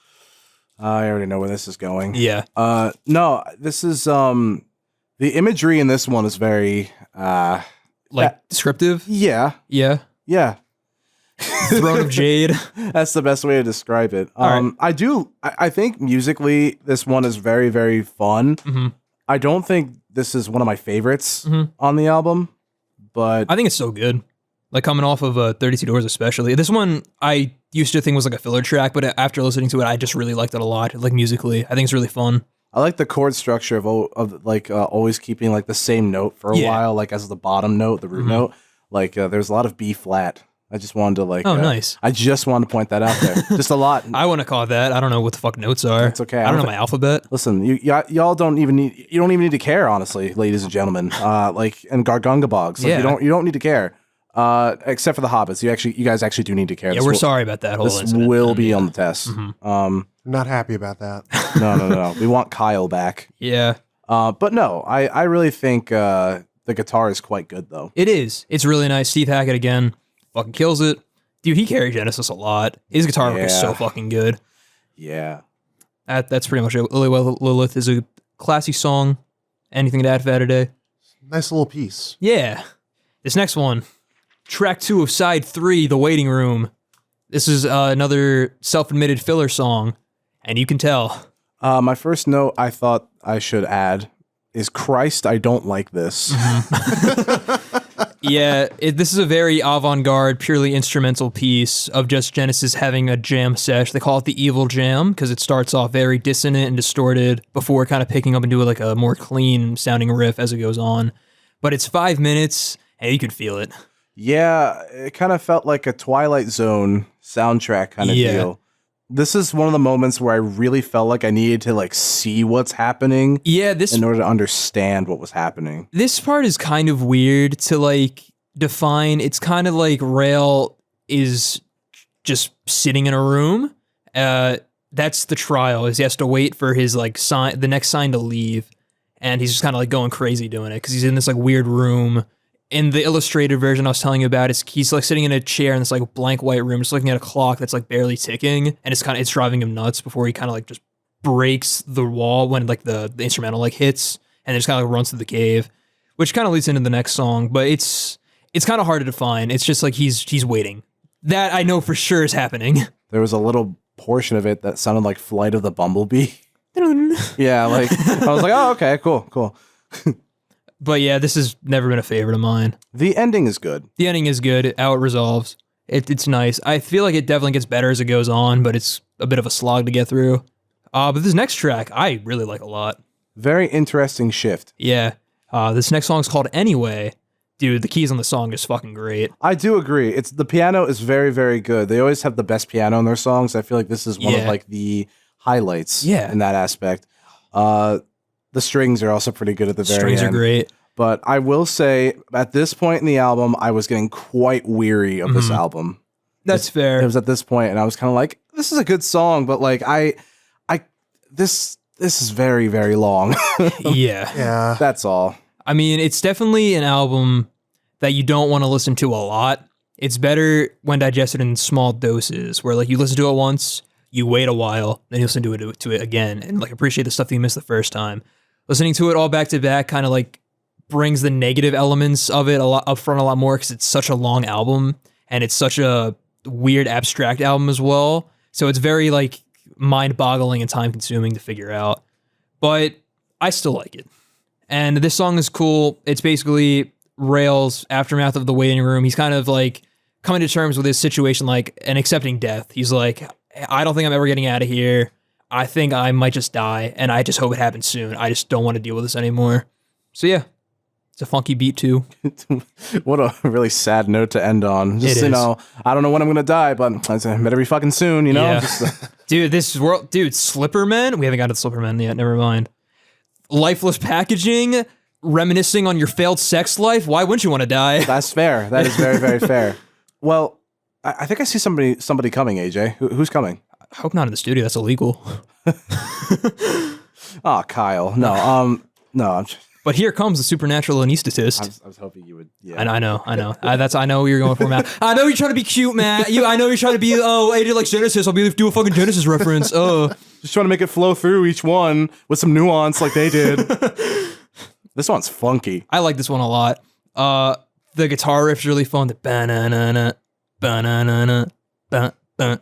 I already know where this is going. Yeah. No, this is the imagery in this one is very descriptive. Yeah. Yeah. Yeah. Throne of Jade. That's the best way to describe it. Right. I think musically this one is very, very fun. Mm-hmm. I don't think this is one of my favorites on the album, but I think it's so good. Like coming off of 32 Doors especially. This one I used to think was like a filler track, but after listening to it, I just really liked it a lot. Like musically, I think it's really fun. I like the chord structure of always keeping like the same note for a while, like as the bottom note, the root note. Like there's a lot of B flat. I just wanted to like. Oh, nice. I just wanted to point that out there. Just a lot. I want to call it that. I don't know what the fuck notes are. It's okay. I don't know my alphabet. Listen, y'all don't even need to care, honestly, ladies and gentlemen. And Gargungabogs. Like, you don't need to care. Except for the hobbits. You guys actually do need to care. Yeah, we're sorry about that whole incident. This will be on the test. Not happy about that. No. We want Kyle back. Yeah. But no, I really think the guitar is quite good though. It is. It's really nice. Steve Hackett again. Fucking kills it. Dude, he carried Genesis a lot. His guitar work is so fucking good. Yeah. That's pretty much it. Lilywhite Lilith is a classy song. Anything to add, Fataday? Nice little piece. Yeah. This next one, track 2 of side 3, The Waiting Room. This is another self-admitted filler song, and you can tell. My first note I thought I should add is Christ, I don't like this. Yeah, this is a very avant-garde, purely instrumental piece of just Genesis having a jam sesh. They call it the Evil Jam because it starts off very dissonant and distorted before kind of picking up into like a more clean sounding riff as it goes on. But it's 5 minutes, and you can feel it. Yeah, it kind of felt like a Twilight Zone soundtrack kind of deal. This is one of the moments where I really felt like I needed to like see what's happening. Yeah, in order to understand what was happening. This part is kind of weird to like define. It's kind of like Rail is just sitting in a room. That's the trial. Is he has to wait for his like sign, the next sign to leave, and he's just kind of like going crazy doing it because he's in this like weird room. In the illustrated version I was telling you about, he's like sitting in a chair in this like blank white room, just looking at a clock that's like barely ticking, and it's driving him nuts before he kind of like just breaks the wall when like the instrumental like hits, and then just kind of like runs through the cave, which kind of leads into the next song. But it's kind of hard to define. It's just like he's waiting. That I know for sure is happening. There was a little portion of it that sounded like Flight of the Bumblebee. Yeah, like I was like, oh, okay, cool. But yeah, this has never been a favorite of mine. The ending is good. The ending is good. How it resolves. It's nice. I feel like it definitely gets better as it goes on, but it's a bit of a slog to get through. But this next track, I really like a lot. Very interesting shift. Yeah. This next song is called Anyway. Dude, the keys on the song is fucking great. I do agree. The piano is very, very good. They always have the best piano in their songs. I feel like this is one of like the highlights in that aspect. The strings are also pretty good at the very end. Strings are great. But I will say, at this point in the album, I was getting quite weary of this album. That's fair. It was at this point, and I was kind of like, this is a good song, but like, this is very, very long. Yeah. That's all. I mean, it's definitely an album that you don't want to listen to a lot. It's better when digested in small doses, where like you listen to it once, you wait a while, then you listen to it again, and like appreciate the stuff that you missed the first time. Listening to it all back to back kind of like brings the negative elements of it up front a lot more because it's such a long album and it's such a weird abstract album as well. So it's very like mind-boggling and time-consuming to figure out. But I still like it. And this song is cool. It's basically Rail's aftermath of the waiting room. He's kind of like coming to terms with his situation, like, and accepting death. He's like, I don't think I'm ever getting out of here. I think I might just die, and I just hope it happens soon. I just don't want to deal with this anymore. So yeah, it's a funky beat too. What a really sad note to end on. Just, It is. I don't know when I'm going to die, but I better be fucking soon, you know? Yeah. Dude, Slippermen? We haven't got to Slippermen yet, never mind. Lifeless packaging, reminiscing on your failed sex life. Why wouldn't you want to die? That's fair. That is very, very fair. Well, I think I see somebody coming, AJ. Who's coming? I hope not in the studio. That's illegal. Oh, Kyle. No, no. I'm just, But here comes the supernatural anaesthetist. I was hoping you would. Yeah. I know. I know what you're going for, Matt. I know you're trying to be cute, Matt. I know you're trying to be, AJ like Genesis. I'll do a fucking Genesis reference. Just trying to make it flow through each one with some nuance like they did. This one's funky. I like this one a lot. The guitar riff's really fun. The ba-na-na-na, ba-na-na-na, ba-ba.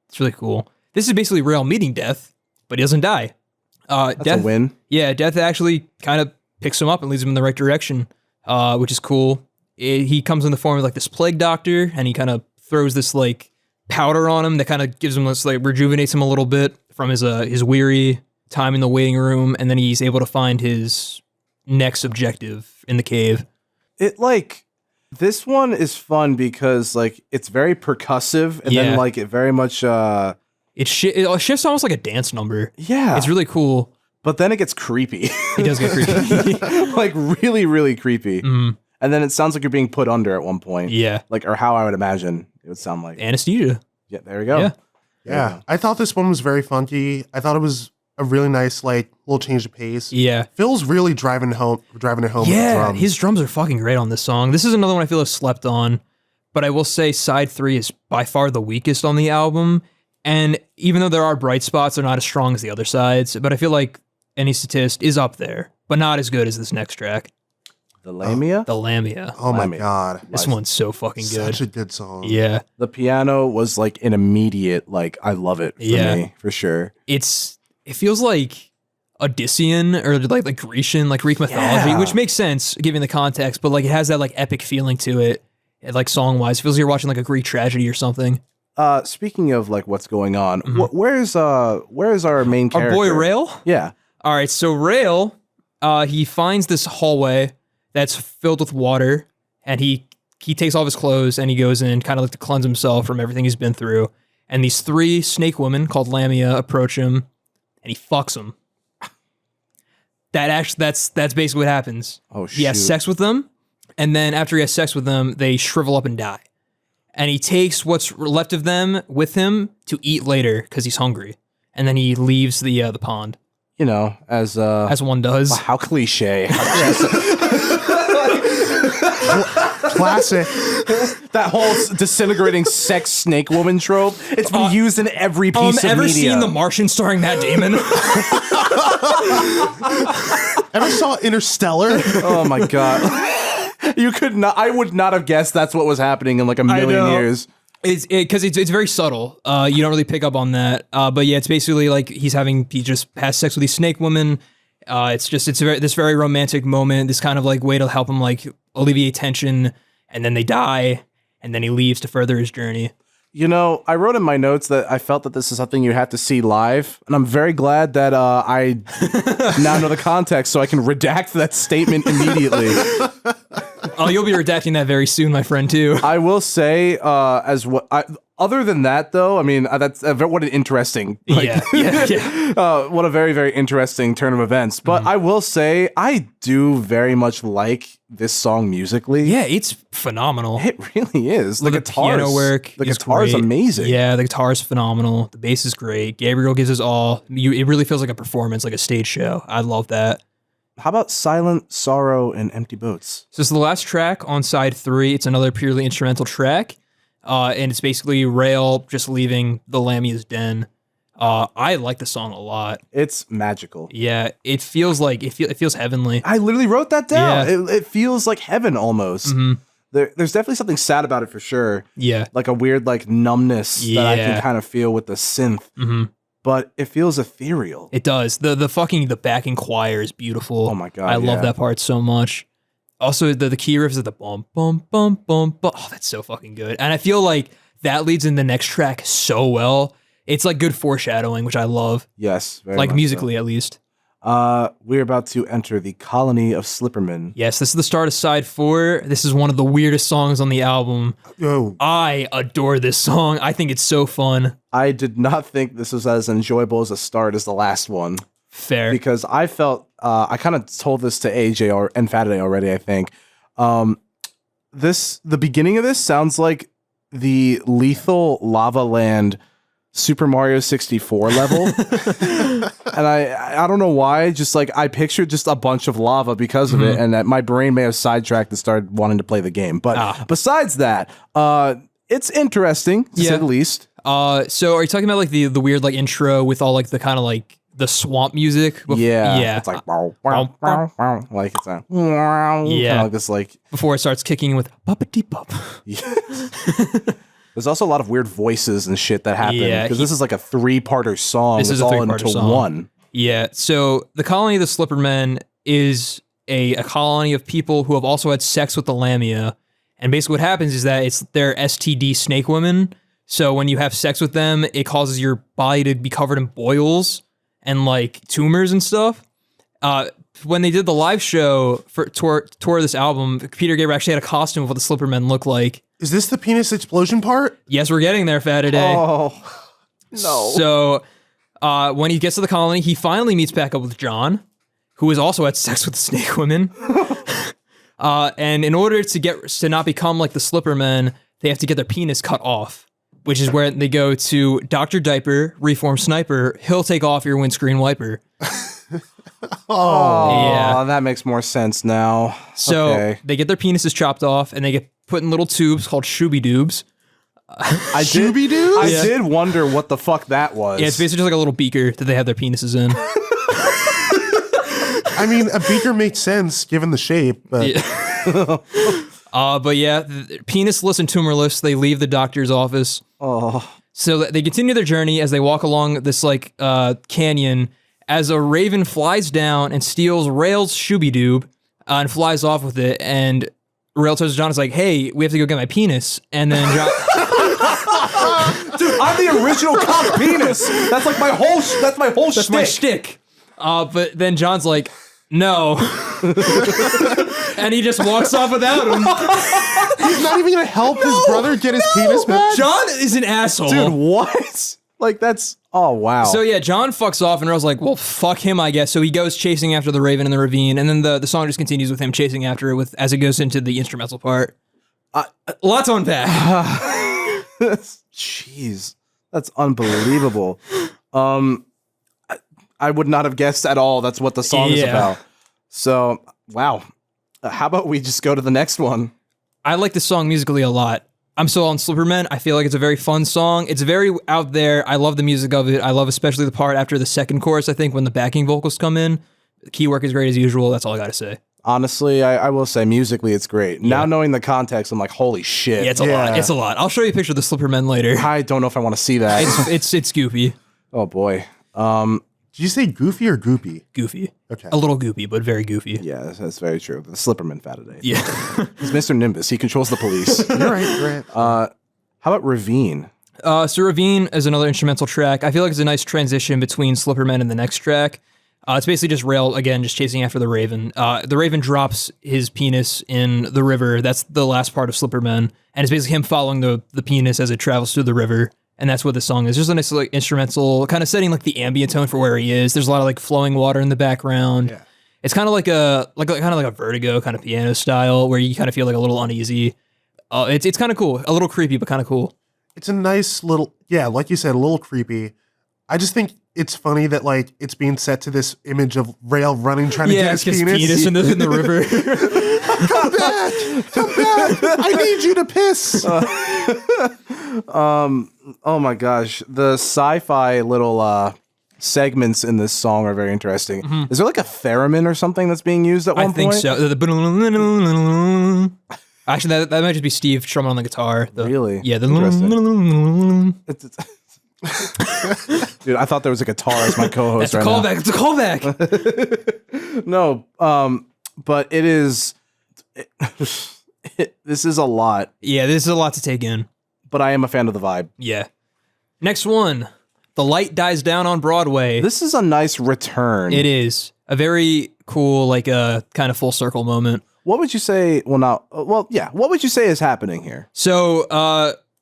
It's really cool. This is basically Rail meeting death, but he doesn't die. That's Death, a win. Yeah, Death actually kind of picks him up and leads him in the right direction, which is cool. He comes in the form of like this plague doctor, and he kind of throws this like powder on him that kind of gives him this like rejuvenates him a little bit from his weary time in the waiting room, and then he's able to find his next objective in the cave. This one is fun because like it's very percussive, and then like it very much it shifts almost like a dance number. Yeah, it's really cool. But then it gets creepy. It does get creepy. Like really, really creepy. Mm. And then it sounds like you're being put under at one point. Yeah. Like, or how I would imagine it would sound like. Anesthesia. Yeah, there we go. Yeah. I thought this one was very funky. I thought it was a really nice, like, little change of pace. Yeah. Phil's really driving it home with the drums. His drums are fucking great on this song. This is another one I feel is slept on, but I will say side 3 is by far the weakest on the album. And even though there are bright spots, they're not as strong as the other sides. But I feel like Anaesthetist is up there, but not as good as this next track. The Lamia? The Lamia. Oh my God. This one's so fucking good. Such a good song. Yeah. The piano was like an immediate, like, I love it for me, for sure. It feels like Odyssean or like Grecian, like Greek mythology, which makes sense given the context, but like it has that like epic feeling to it. Like song wise, it feels like you're watching like a Greek tragedy or something. Speaking of like what's going on, where's our main character? Our boy Rail? Yeah. All right, so Rail, he finds this hallway that's filled with water, and he takes off his clothes and he goes in kind of like to cleanse himself from everything he's been through. and these 3 snake women called Lamia approach him, and he fucks them. That's basically what happens. Oh, shoot. He has sex with them, and then after he has sex with them, they shrivel up and die. And he takes what's left of them with him to eat later because he's hungry. And then he leaves the pond. You know, as one does. How cliche. Classic. That whole disintegrating sex snake woman trope, it's been used in every piece of ever media. seen The Martian starring Matt Damon? Ever saw Interstellar? Oh my God. You could not, I would not have guessed that's what was happening in like a million years. Because it's very subtle. You don't really pick up on that. But yeah, it's basically like he just has sex with these snake women. It's this very romantic moment, this kind of like way to help him like alleviate tension, and then they die, and then he leaves to further his journey. You know, I wrote in my notes that I felt that this is something you have to see live, and I'm very glad that I now know the context, so I can redact that statement immediately. Oh, you'll be redacting that very soon, my friend, too. I will say, other than that, though, I mean, what an interesting, Yeah. what a very, very interesting turn of events. But I will say, I do very much like this song musically. Yeah, it's phenomenal. It really is. The piano work, the guitar is amazing. Yeah, the guitar is phenomenal. The bass is great. Gabriel gives us all. It really feels like a performance, like a stage show. I love that. How about Silent Sorrow and Empty Boats? So it's the last track on side 3. It's another purely instrumental track. And it's basically Rail just leaving the Lamia's den. I like the song a lot. It's magical. Yeah, it feels like it feels heavenly. I literally wrote that down. Yeah. It feels like heaven almost. Mm-hmm. There's definitely something sad about it for sure. Yeah, like a weird like numbness that I can kind of feel with the synth. Mm-hmm. But it feels ethereal. It does. The backing choir is beautiful. Oh my God, I love that part so much. Also, the key riffs of the bum bum bum bum bum. Oh, that's so fucking good. And I feel like that leads in the next track so well. It's like good foreshadowing, which I love. Yes, very like much musically so. At least. We're about to enter the Colony of Slippermen. Yes, this is the start of side 4. This is one of the weirdest songs on the album. Oh. I adore this song. I think it's so fun. I did not think this was as enjoyable as a start as the last one. Fair. Because I felt, I kind of told this to AJ and Fataday already, I think. The beginning of this sounds like the Lethal Lava Land Super Mario 64 level. And I don't know why, just like I pictured just a bunch of lava because of it, and that my brain may have sidetracked and started wanting to play the game. But besides that, it's interesting to say the least. So are you talking about like the weird like intro with all like the kind of like the swamp music? Yeah. It's like like it's a kind of like this like before it starts kicking with buppity bup. There's also a lot of weird voices and shit that happen because this is like a 3-parter song. This is a 3-parter song. One. Yeah. So the Colony of the Slippermen is a colony of people who have also had sex with the Lamia. And basically what happens is that they're STD snake women. So when you have sex with them, it causes your body to be covered in boils and like tumors and stuff. When they did the live show for tour of this album, Peter Gabriel actually had a costume of what the Slippermen look like. Is this the penis explosion part? Yes, we're getting there, Fataday. Oh, no. So when he gets to the colony, he finally meets back up with John, who has also had sex with the snake women. And in order to not become like the Slippermen, they have to get their penis cut off, which is where they go to Dr. Diaper, Reform Sniper. He'll take off your windscreen wiper. Oh, that makes more sense now. So they get their penises chopped off and they get put in little tubes called shooby-doobs. I did wonder what the fuck that was. Yeah, it's basically just like a little beaker that they have their penises in. I mean, a beaker makes sense given the shape, but... Yeah. But yeah, penisless and tumorless, they leave the doctor's office. Oh. So they continue their journey as they walk along this like canyon as a raven flies down and steals Rail's shooby-doob and flies off with it. And Rail tells John, is like, hey, we have to go get my penis. And then John... Dude, I'm the original cock penis. That's like my whole shtick. My shtick. But then John's like, no. and he just walks off without him. He's not even gonna help his brother get his penis back. John is an asshole. Dude, what? Like, that's, oh, wow. So yeah, John fucks off, and Earl's like, well, fuck him, I guess. So he goes chasing after the Raven in the ravine, and then the song just continues with him chasing after it as it goes into the instrumental part. Lots to unpack. Jeez, that's unbelievable. I would not have guessed at all that's what the song is about. So, wow. How about we just go to the next one? I like this song musically a lot. I'm still on Slippermen. I feel like it's a very fun song. It's very out there. I love the music of it. I love especially the part after the second chorus, I think, when the backing vocals come in. The key work is great as usual. That's all I got to say. Honestly, I will say musically it's great. Now knowing the context, I'm like, holy shit. Yeah, it's a lot. It's a lot. I'll show you a picture of the Slippermen later. I don't know if I want to see that. It's goofy. Oh, boy. Did you say goofy or goopy? Goofy. Okay. A little goofy, but very goofy. Yeah, that's very true. The Slipperman Fataday. Yeah. He's Mr. Nimbus. He controls the police. You're right. How about Ravine? So Ravine is another instrumental track. I feel like it's a nice transition between Slippermen and the next track. It's basically just Rail, again, just chasing after the Raven. The Raven drops his penis in the river. That's the last part of Slippermen. And it's basically him following the penis as it travels through the river. And that's what the song is. Just a nice like instrumental, kind of setting like the ambient tone for where he is. There's a lot of like flowing water in the background. Yeah. It's kind of like a Vertigo kind of piano style where you kind of feel like a little uneasy. It's kind of cool, a little creepy, but kind of cool. It's a nice little, like you said, a little creepy. I just think it's funny that like it's being set to this image of Rail running, trying to get his penis in the river. Come back! I need you to piss. Oh my gosh, the sci-fi little segments in this song are very interesting. Is there like a theremin or something that's being used at one point? I think so. Actually, that might just be Steve strumming on the guitar. Really? Yeah. Dude, I thought there was a guitar as my co-host That's right a callback. It's a callback. No, but it is. This is a lot. Yeah, this is a lot to take in. But I am a fan of the vibe. Yeah. Next one. The Light Dies Down on Broadway. This is a nice return. It is. A very cool, like a kind of full circle moment. What would you say? What would you say is happening here? So,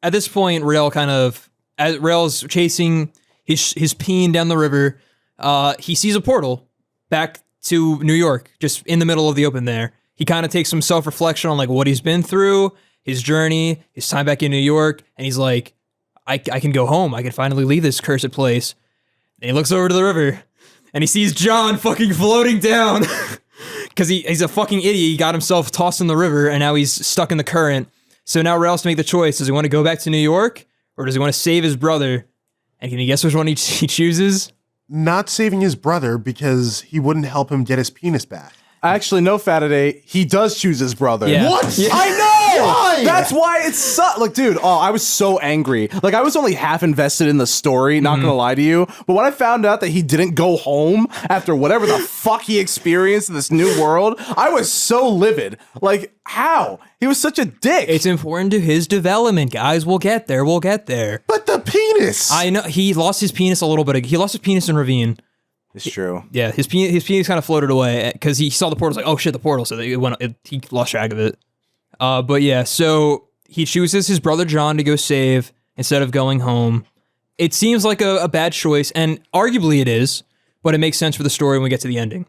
at this point, as Rail's chasing, he's peeing down the river. He sees a portal back to New York, just in the middle of the open there. He kind of takes some self-reflection on like what he's been through, his journey, his time back in New York, and he's like, I can go home. I can finally leave this cursed place. And he looks over to the river, and he sees John fucking floating down. Because he's a fucking idiot. He got himself tossed in the river, and now he's stuck in the current. So now Rail has to make the choice. Does he want to go back to New York, or does he want to save his brother? And can you guess which one he chooses? Not saving his brother because he wouldn't help him get his penis back. Actually, no, Fataday. He does choose his brother. Yeah. What? Yeah. I know! Why? That's why it's like, dude, I was so angry. Like, I was only half invested in the story, not gonna lie to you. But when I found out that he didn't go home after whatever the fuck he experienced in this new world, I was so livid. Like, how? He was such a dick. It's important to his development, guys. We'll get there. But the penis! I know. He lost his penis a little bit. He lost his penis in Ravine. It's true. Yeah, his penis kind of floated away because he saw the portal. Like, oh shit, the portal. So he lost track of it. But yeah, so he chooses his brother John to go save instead of going home. It seems like a bad choice, and arguably it is, but it makes sense for the story when we get to the ending.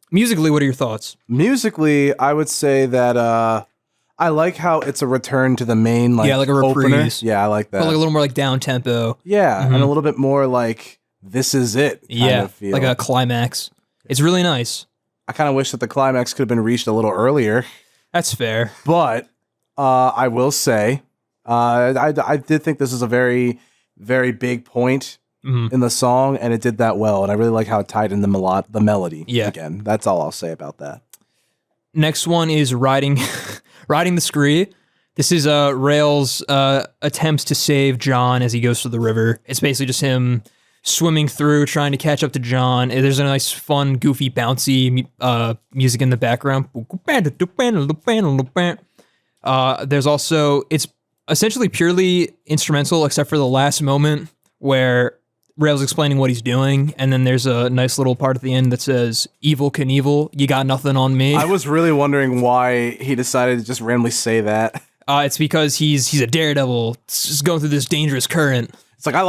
Musically, what are your thoughts? Musically, I would say that I like how it's a return to the main like a reprise. opener. Yeah, I like that. But like a little more like down tempo. Yeah, and a little bit more like this is it. Kind of feel. Like a climax. It's really nice. I kind of wish that the climax could have been reached a little earlier. That's fair. But I will say, I did think this is a very, very big point in the song, and it did that well. And I really like how it tied in the melody. Yeah. Again, that's all I'll say about that. Next one is riding the Scree. This is Rail's attempts to save John as he goes through the river. It's basically just him swimming through, trying to catch up to John. There's a nice, fun, goofy, bouncy music in the background. There's also, it's essentially purely instrumental except for the last moment where Rail's explaining what he's doing, and then there's a nice little part at the end that says, "Evil Knievel, you got nothing on me." I was really wondering why he decided to just randomly say that. It's because he's a daredevil, just going through this dangerous current. It's like, I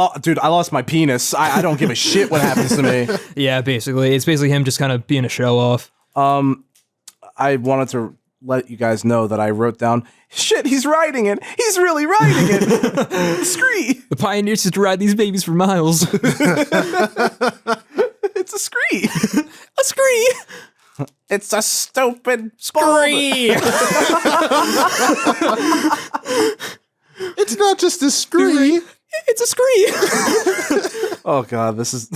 lost my penis. I don't give a shit what happens to me. Yeah, basically. It's basically him just kind of being a show-off. I wanted to let you guys know that I wrote down, shit, he's riding it. He's really riding it. Scree. The pioneers used to ride these babies for miles. It's a Scree. A Scree. It's a stupid Scree. It's not just a Scree. It's a Scree. Oh God, this is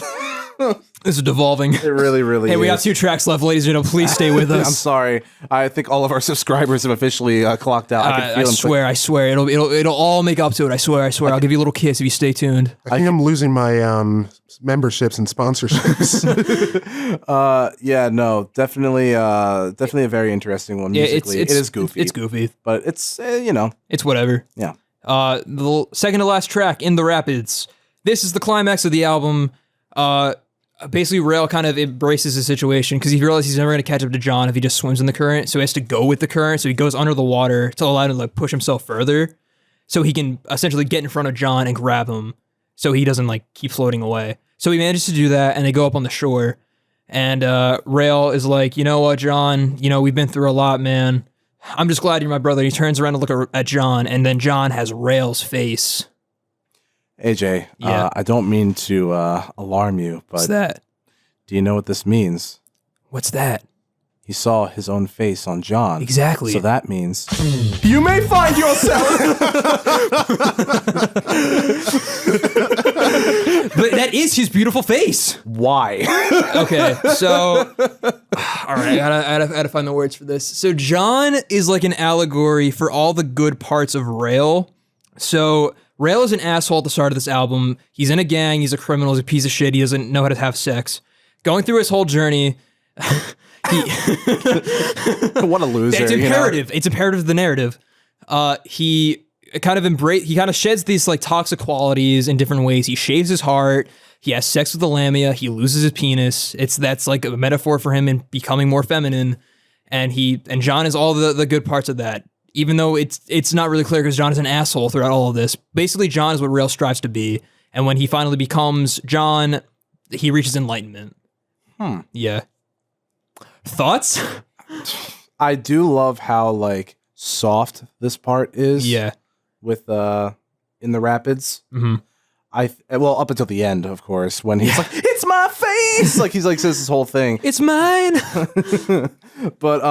This is devolving. it really, really Hey, is. we got 2 tracks left, ladies and gentlemen. Please stay with us. I'm sorry. I think all of our subscribers have officially clocked out. I can I feel them. I swear. It'll all make up to it. I swear. I'll give you a little kiss if you stay tuned. I think I'm losing my memberships and sponsorships. Yeah, no, definitely a very interesting one musically. It is goofy. It's goofy. But it's, It's whatever. yeah. The second to last track, In the Rapids. This is the climax of the album. Basically, Rail kind of embraces the situation because he realizes he's never going to catch up to John if he just swims in the current. So he has to go with the current. So he goes under the water to allow him to like push himself further, so he can essentially get in front of John and grab him, so he doesn't like keep floating away. So he manages to do that, and they go up on the shore. And Rail is like, you know what, John? You know, we've been through a lot, man. I'm just glad you're my brother. He turns around to look at John, and then John has Rail's face. AJ, Yeah. I don't mean to alarm you, What's but that? do you know what this means? What's that? He saw his own face on John. Exactly. So that means you may find yourself. But that is his beautiful face. Why? Okay, so all right, I gotta find the words for this. So John is like an allegory for all the good parts of Rail. So Rail is an asshole at the start of this album. He's in a gang. He's a criminal. He's a piece of shit. He doesn't know how to have sex. Going through his whole journey, What a loser. it's imperative. It's imperative to the narrative. He kind of sheds these like toxic qualities in different ways. He shaves his heart. He has sex with the Lamia. He loses his penis. That's like a metaphor for him in becoming more feminine. And John is all the good parts of that. Even though it's not really clear because John is an asshole throughout all of this. Basically, John is what Rail strives to be. And when he finally becomes John, he reaches enlightenment. Yeah. Thoughts? I do love how like soft this part is. Yeah. With In the Rapids. Mm-hmm. Well, up until the end, of course, when he's like, "It's my face," like he's like says this whole thing. It's mine. But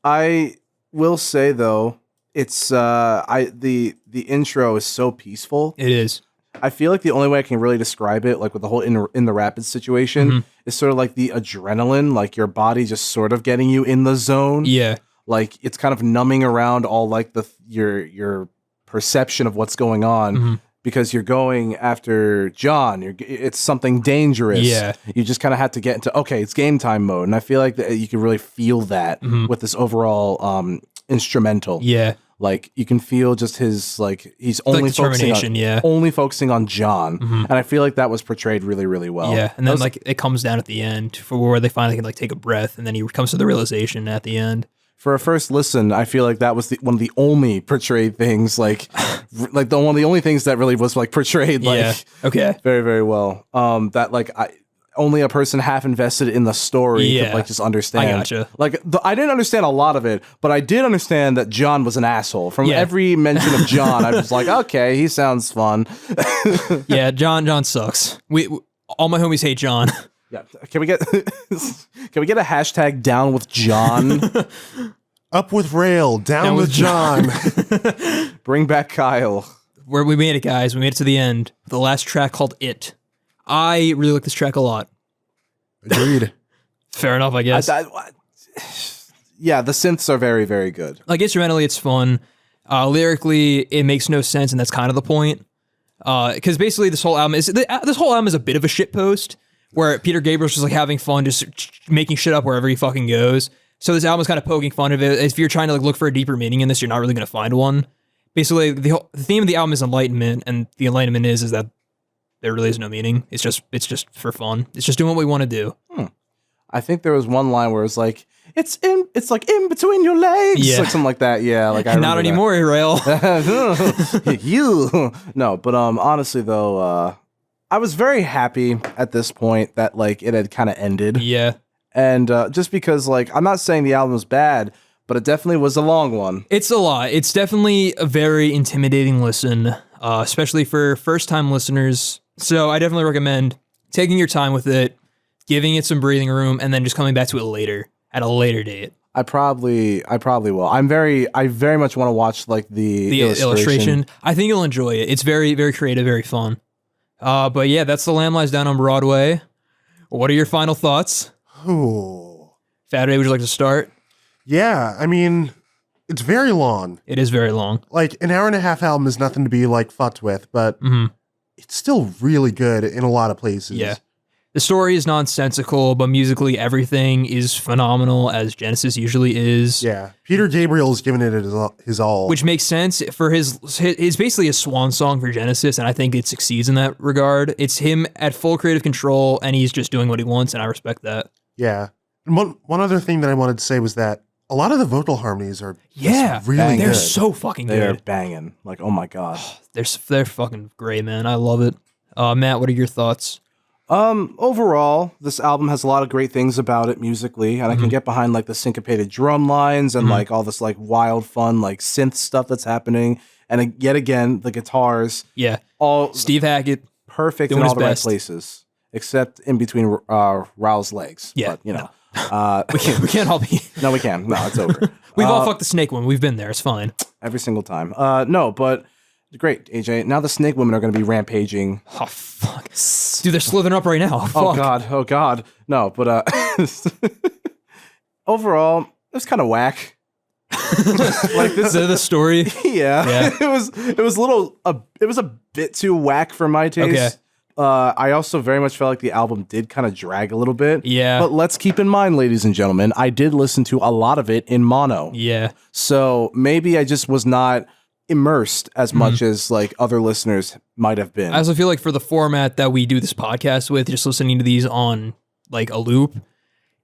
I will say though, it's the intro is so peaceful. It is. I feel like the only way I can really describe it, like with the whole in the Rapids situation, is sort of like the adrenaline, like your body just sort of getting you in the zone. Yeah. Like it's kind of numbing around all like your perception of what's going on because you're going after John. It's something dangerous. Yeah. You just kind of have to get into, okay, it's game time mode. And I feel like that you can really feel that with this overall instrumental. Yeah. Like you can feel just his like he's only determination, focusing on John, and I feel like that was portrayed really, really well. Yeah, and then like it comes down at the end for where they finally can like take a breath, and then he comes to the realization at the end. For a first listen, I feel like that was one of the only portrayed things, like one of the only things that really was like portrayed like very, very well. That like only a person half invested in the story could like just understand. I gotcha. Like I didn't understand a lot of it, but I did understand that John was an asshole. From every mention of John, I was like, okay, he sounds fun. Yeah, John sucks. We all my homies hate John. Yeah, can we get a hashtag down with John? Up with Rail, down with John. Bring back Kyle. Where we made it, guys. We made it to the end. The last track called It. I really like this track a lot. Agreed. Fair enough, I guess. Yeah, the synths are very, very good. Like instrumentally, it's fun. Lyrically, it makes no sense, and that's kind of the point. Because basically, this whole album is a bit of a shitpost, where Peter Gabriel's just like having fun, just making shit up wherever he fucking goes. So this album is kind of poking fun of it. If you're trying to like look for a deeper meaning in this, you're not really going to find one. Basically, the theme of the album is enlightenment, and the enlightenment is that there really is no meaning. It's just for fun. It's just doing what we want to do. I think there was one line where it was like, it's like in between your legs. Yeah. Like something like that. Yeah. Like I Not anymore, Rail. You. No, but honestly though, I was very happy at this point that like it had kind of ended. Yeah. And just because like, I'm not saying the album was bad, but it definitely was a long one. It's a lot. It's definitely a very intimidating listen, especially for first-time listeners. So I definitely recommend taking your time with it, giving it some breathing room, and then just coming back to it later, at a later date. I probably will. I very much want to watch like the illustration. I think you'll enjoy it. It's very, very creative, very fun. But yeah, that's The Lamb Lies Down on Broadway. What are your final thoughts? Ooh. Fataday, would you like to start? Yeah, I mean, it's very long. It is very long. Like, an hour and a half album is nothing to be, like, fucked with, but it's still really good in a lot of places. Yeah. The story is nonsensical, but musically everything is phenomenal, as Genesis usually is. Yeah. Peter Gabriel is giving it his all. Which makes sense for his basically a swan song for Genesis, and I think it succeeds in that regard. It's him at full creative control, and he's just doing what he wants, and I respect that. Yeah. And one other thing that I wanted to say was that a lot of the vocal harmonies are really they're good. so fucking good. They're banging. Like, oh my God. They're fucking great, man. I love it. Matt, what are your thoughts? Overall, this album has a lot of great things about it musically, and I can get behind like the syncopated drum lines and like all this like wild, fun, like synth stuff that's happening. And yet again, the guitars. Yeah. All Steve Hackett. perfect doing in his all the right best. places, except in between Raul's legs. Yeah, But, you know. We can't all be. No, we can. No, it's over. We've all fucked the snake one. We've been there. It's fine. Every single time. No, but great, AJ. Now the snake women are going to be rampaging. Oh, fuck. Dude, they're slithering up right now. Oh, Fuck. God. No, but overall, it was kind of whack. Like this Is that the story? Yeah. It was a bit too whack for my taste. Okay. I also very much felt like the album did kind of drag a little bit. Yeah. But let's keep in mind, ladies and gentlemen, I did listen to a lot of it in mono. Yeah. So maybe I just was not immersed as much as like other listeners might have been. I also feel like for the format that we do this podcast with, just listening to these on like a loop,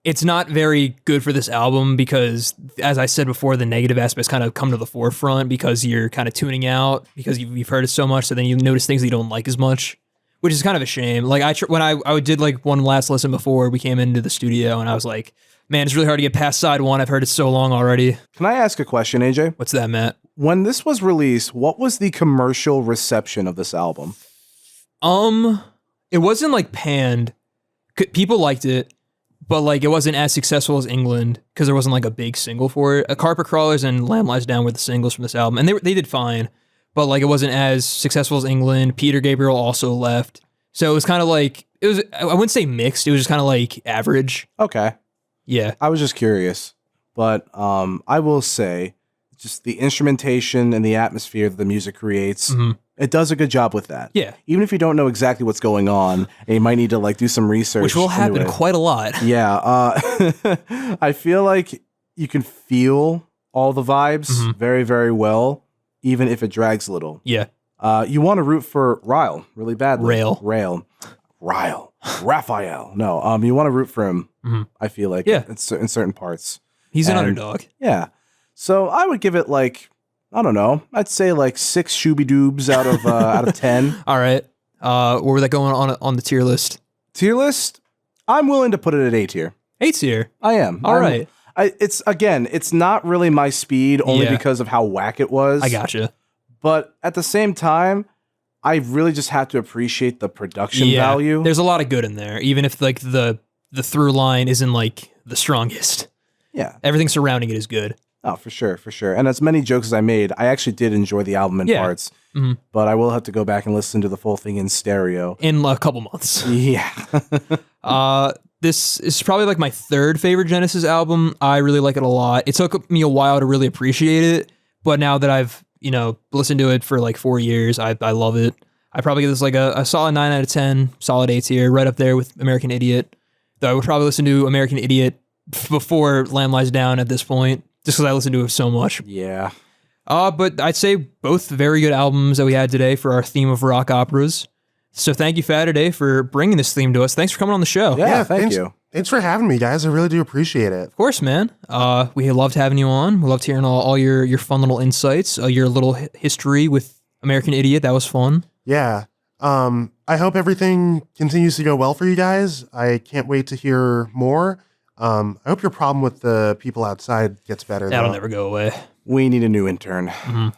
it's not very good for this album because, as I said before, the negative aspects kind of come to the forefront because you're kind of tuning out because you've heard it so much. So then you notice things that you don't like as much, which is kind of a shame. Like when I did like one last listen before we came into the studio, and I was like, man, it's really hard to get past side one. I've heard it so long already. Can I ask a question, AJ? What's that, Matt? When this was released, what was the commercial reception of this album? It wasn't like panned. People liked it, but like it wasn't as successful as England because there wasn't like a big single for it. Carpet Crawlers and Lamb Lies Down were the singles from this album, and they did fine, but like it wasn't as successful as England. Peter Gabriel also left, so it was kind of like I wouldn't say mixed. It was just kind of like average. Okay. Yeah. I was just curious. But I will say, just the instrumentation and the atmosphere that the music creates, it does a good job with that. Yeah. Even if you don't know exactly what's going on, and you might need to like do some research. Which will happen into it. quite a lot. Yeah. I feel like you can feel all the vibes very, very well, even if it drags a little. Yeah. You want to root for Ryle really badly. Ryle. Raphael. No, you want to root for him. I feel like in certain parts. He's an underdog. Yeah. So I would give it like, I don't know, I'd say like 6 shooby doobs out of 10. All right. Where were that going on the tier list? Tier list? I'm willing to put it at A tier. A tier. I am. All right. It's not really my speed only because of how whack it was. I gotcha. But at the same time, I really just have to appreciate the production value. There's a lot of good in there, even if like the through line isn't like the strongest. Yeah. Everything surrounding it is good. Oh, for sure. And as many jokes as I made, I actually did enjoy the album in parts. But I will have to go back and listen to the full thing in stereo. In a couple months. Yeah. This is probably like my third favorite Genesis album. I really like it a lot. It took me a while to really appreciate it, but now that I've, listened to it for like 4 years, I love it. I probably give this like a solid 9 out of 10, solid A tier, right up there with American Idiot. Though I would probably listen to American Idiot before Lamb Lies Down at this point, just because I listen to it so much. Yeah. But I'd say both very good albums that we had today for our theme of rock operas. So thank you, Fataday, for bringing this theme to us. Thanks for coming on the show. Yeah, thank you. Thanks for having me, guys. I really do appreciate it. Of course, man. We loved having you on. We loved hearing all your fun little insights, your little history with American Idiot. That was fun. Yeah. I hope everything continues to go well for you guys. I can't wait to hear more. I hope your problem with the people outside gets better. That'll never go away. We need a new intern. Mm-hmm.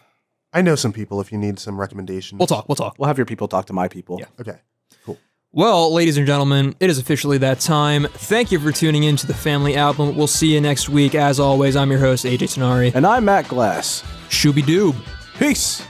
I know some people if you need some recommendations. We'll talk. We'll have your people talk to my people. Yeah. Okay. Cool. Well, ladies and gentlemen, it is officially that time. Thank you for tuning in to the Family Album. We'll see you next week. As always, I'm your host, AJ Tenari. And I'm Matt Glass. Shooby-doob. Peace.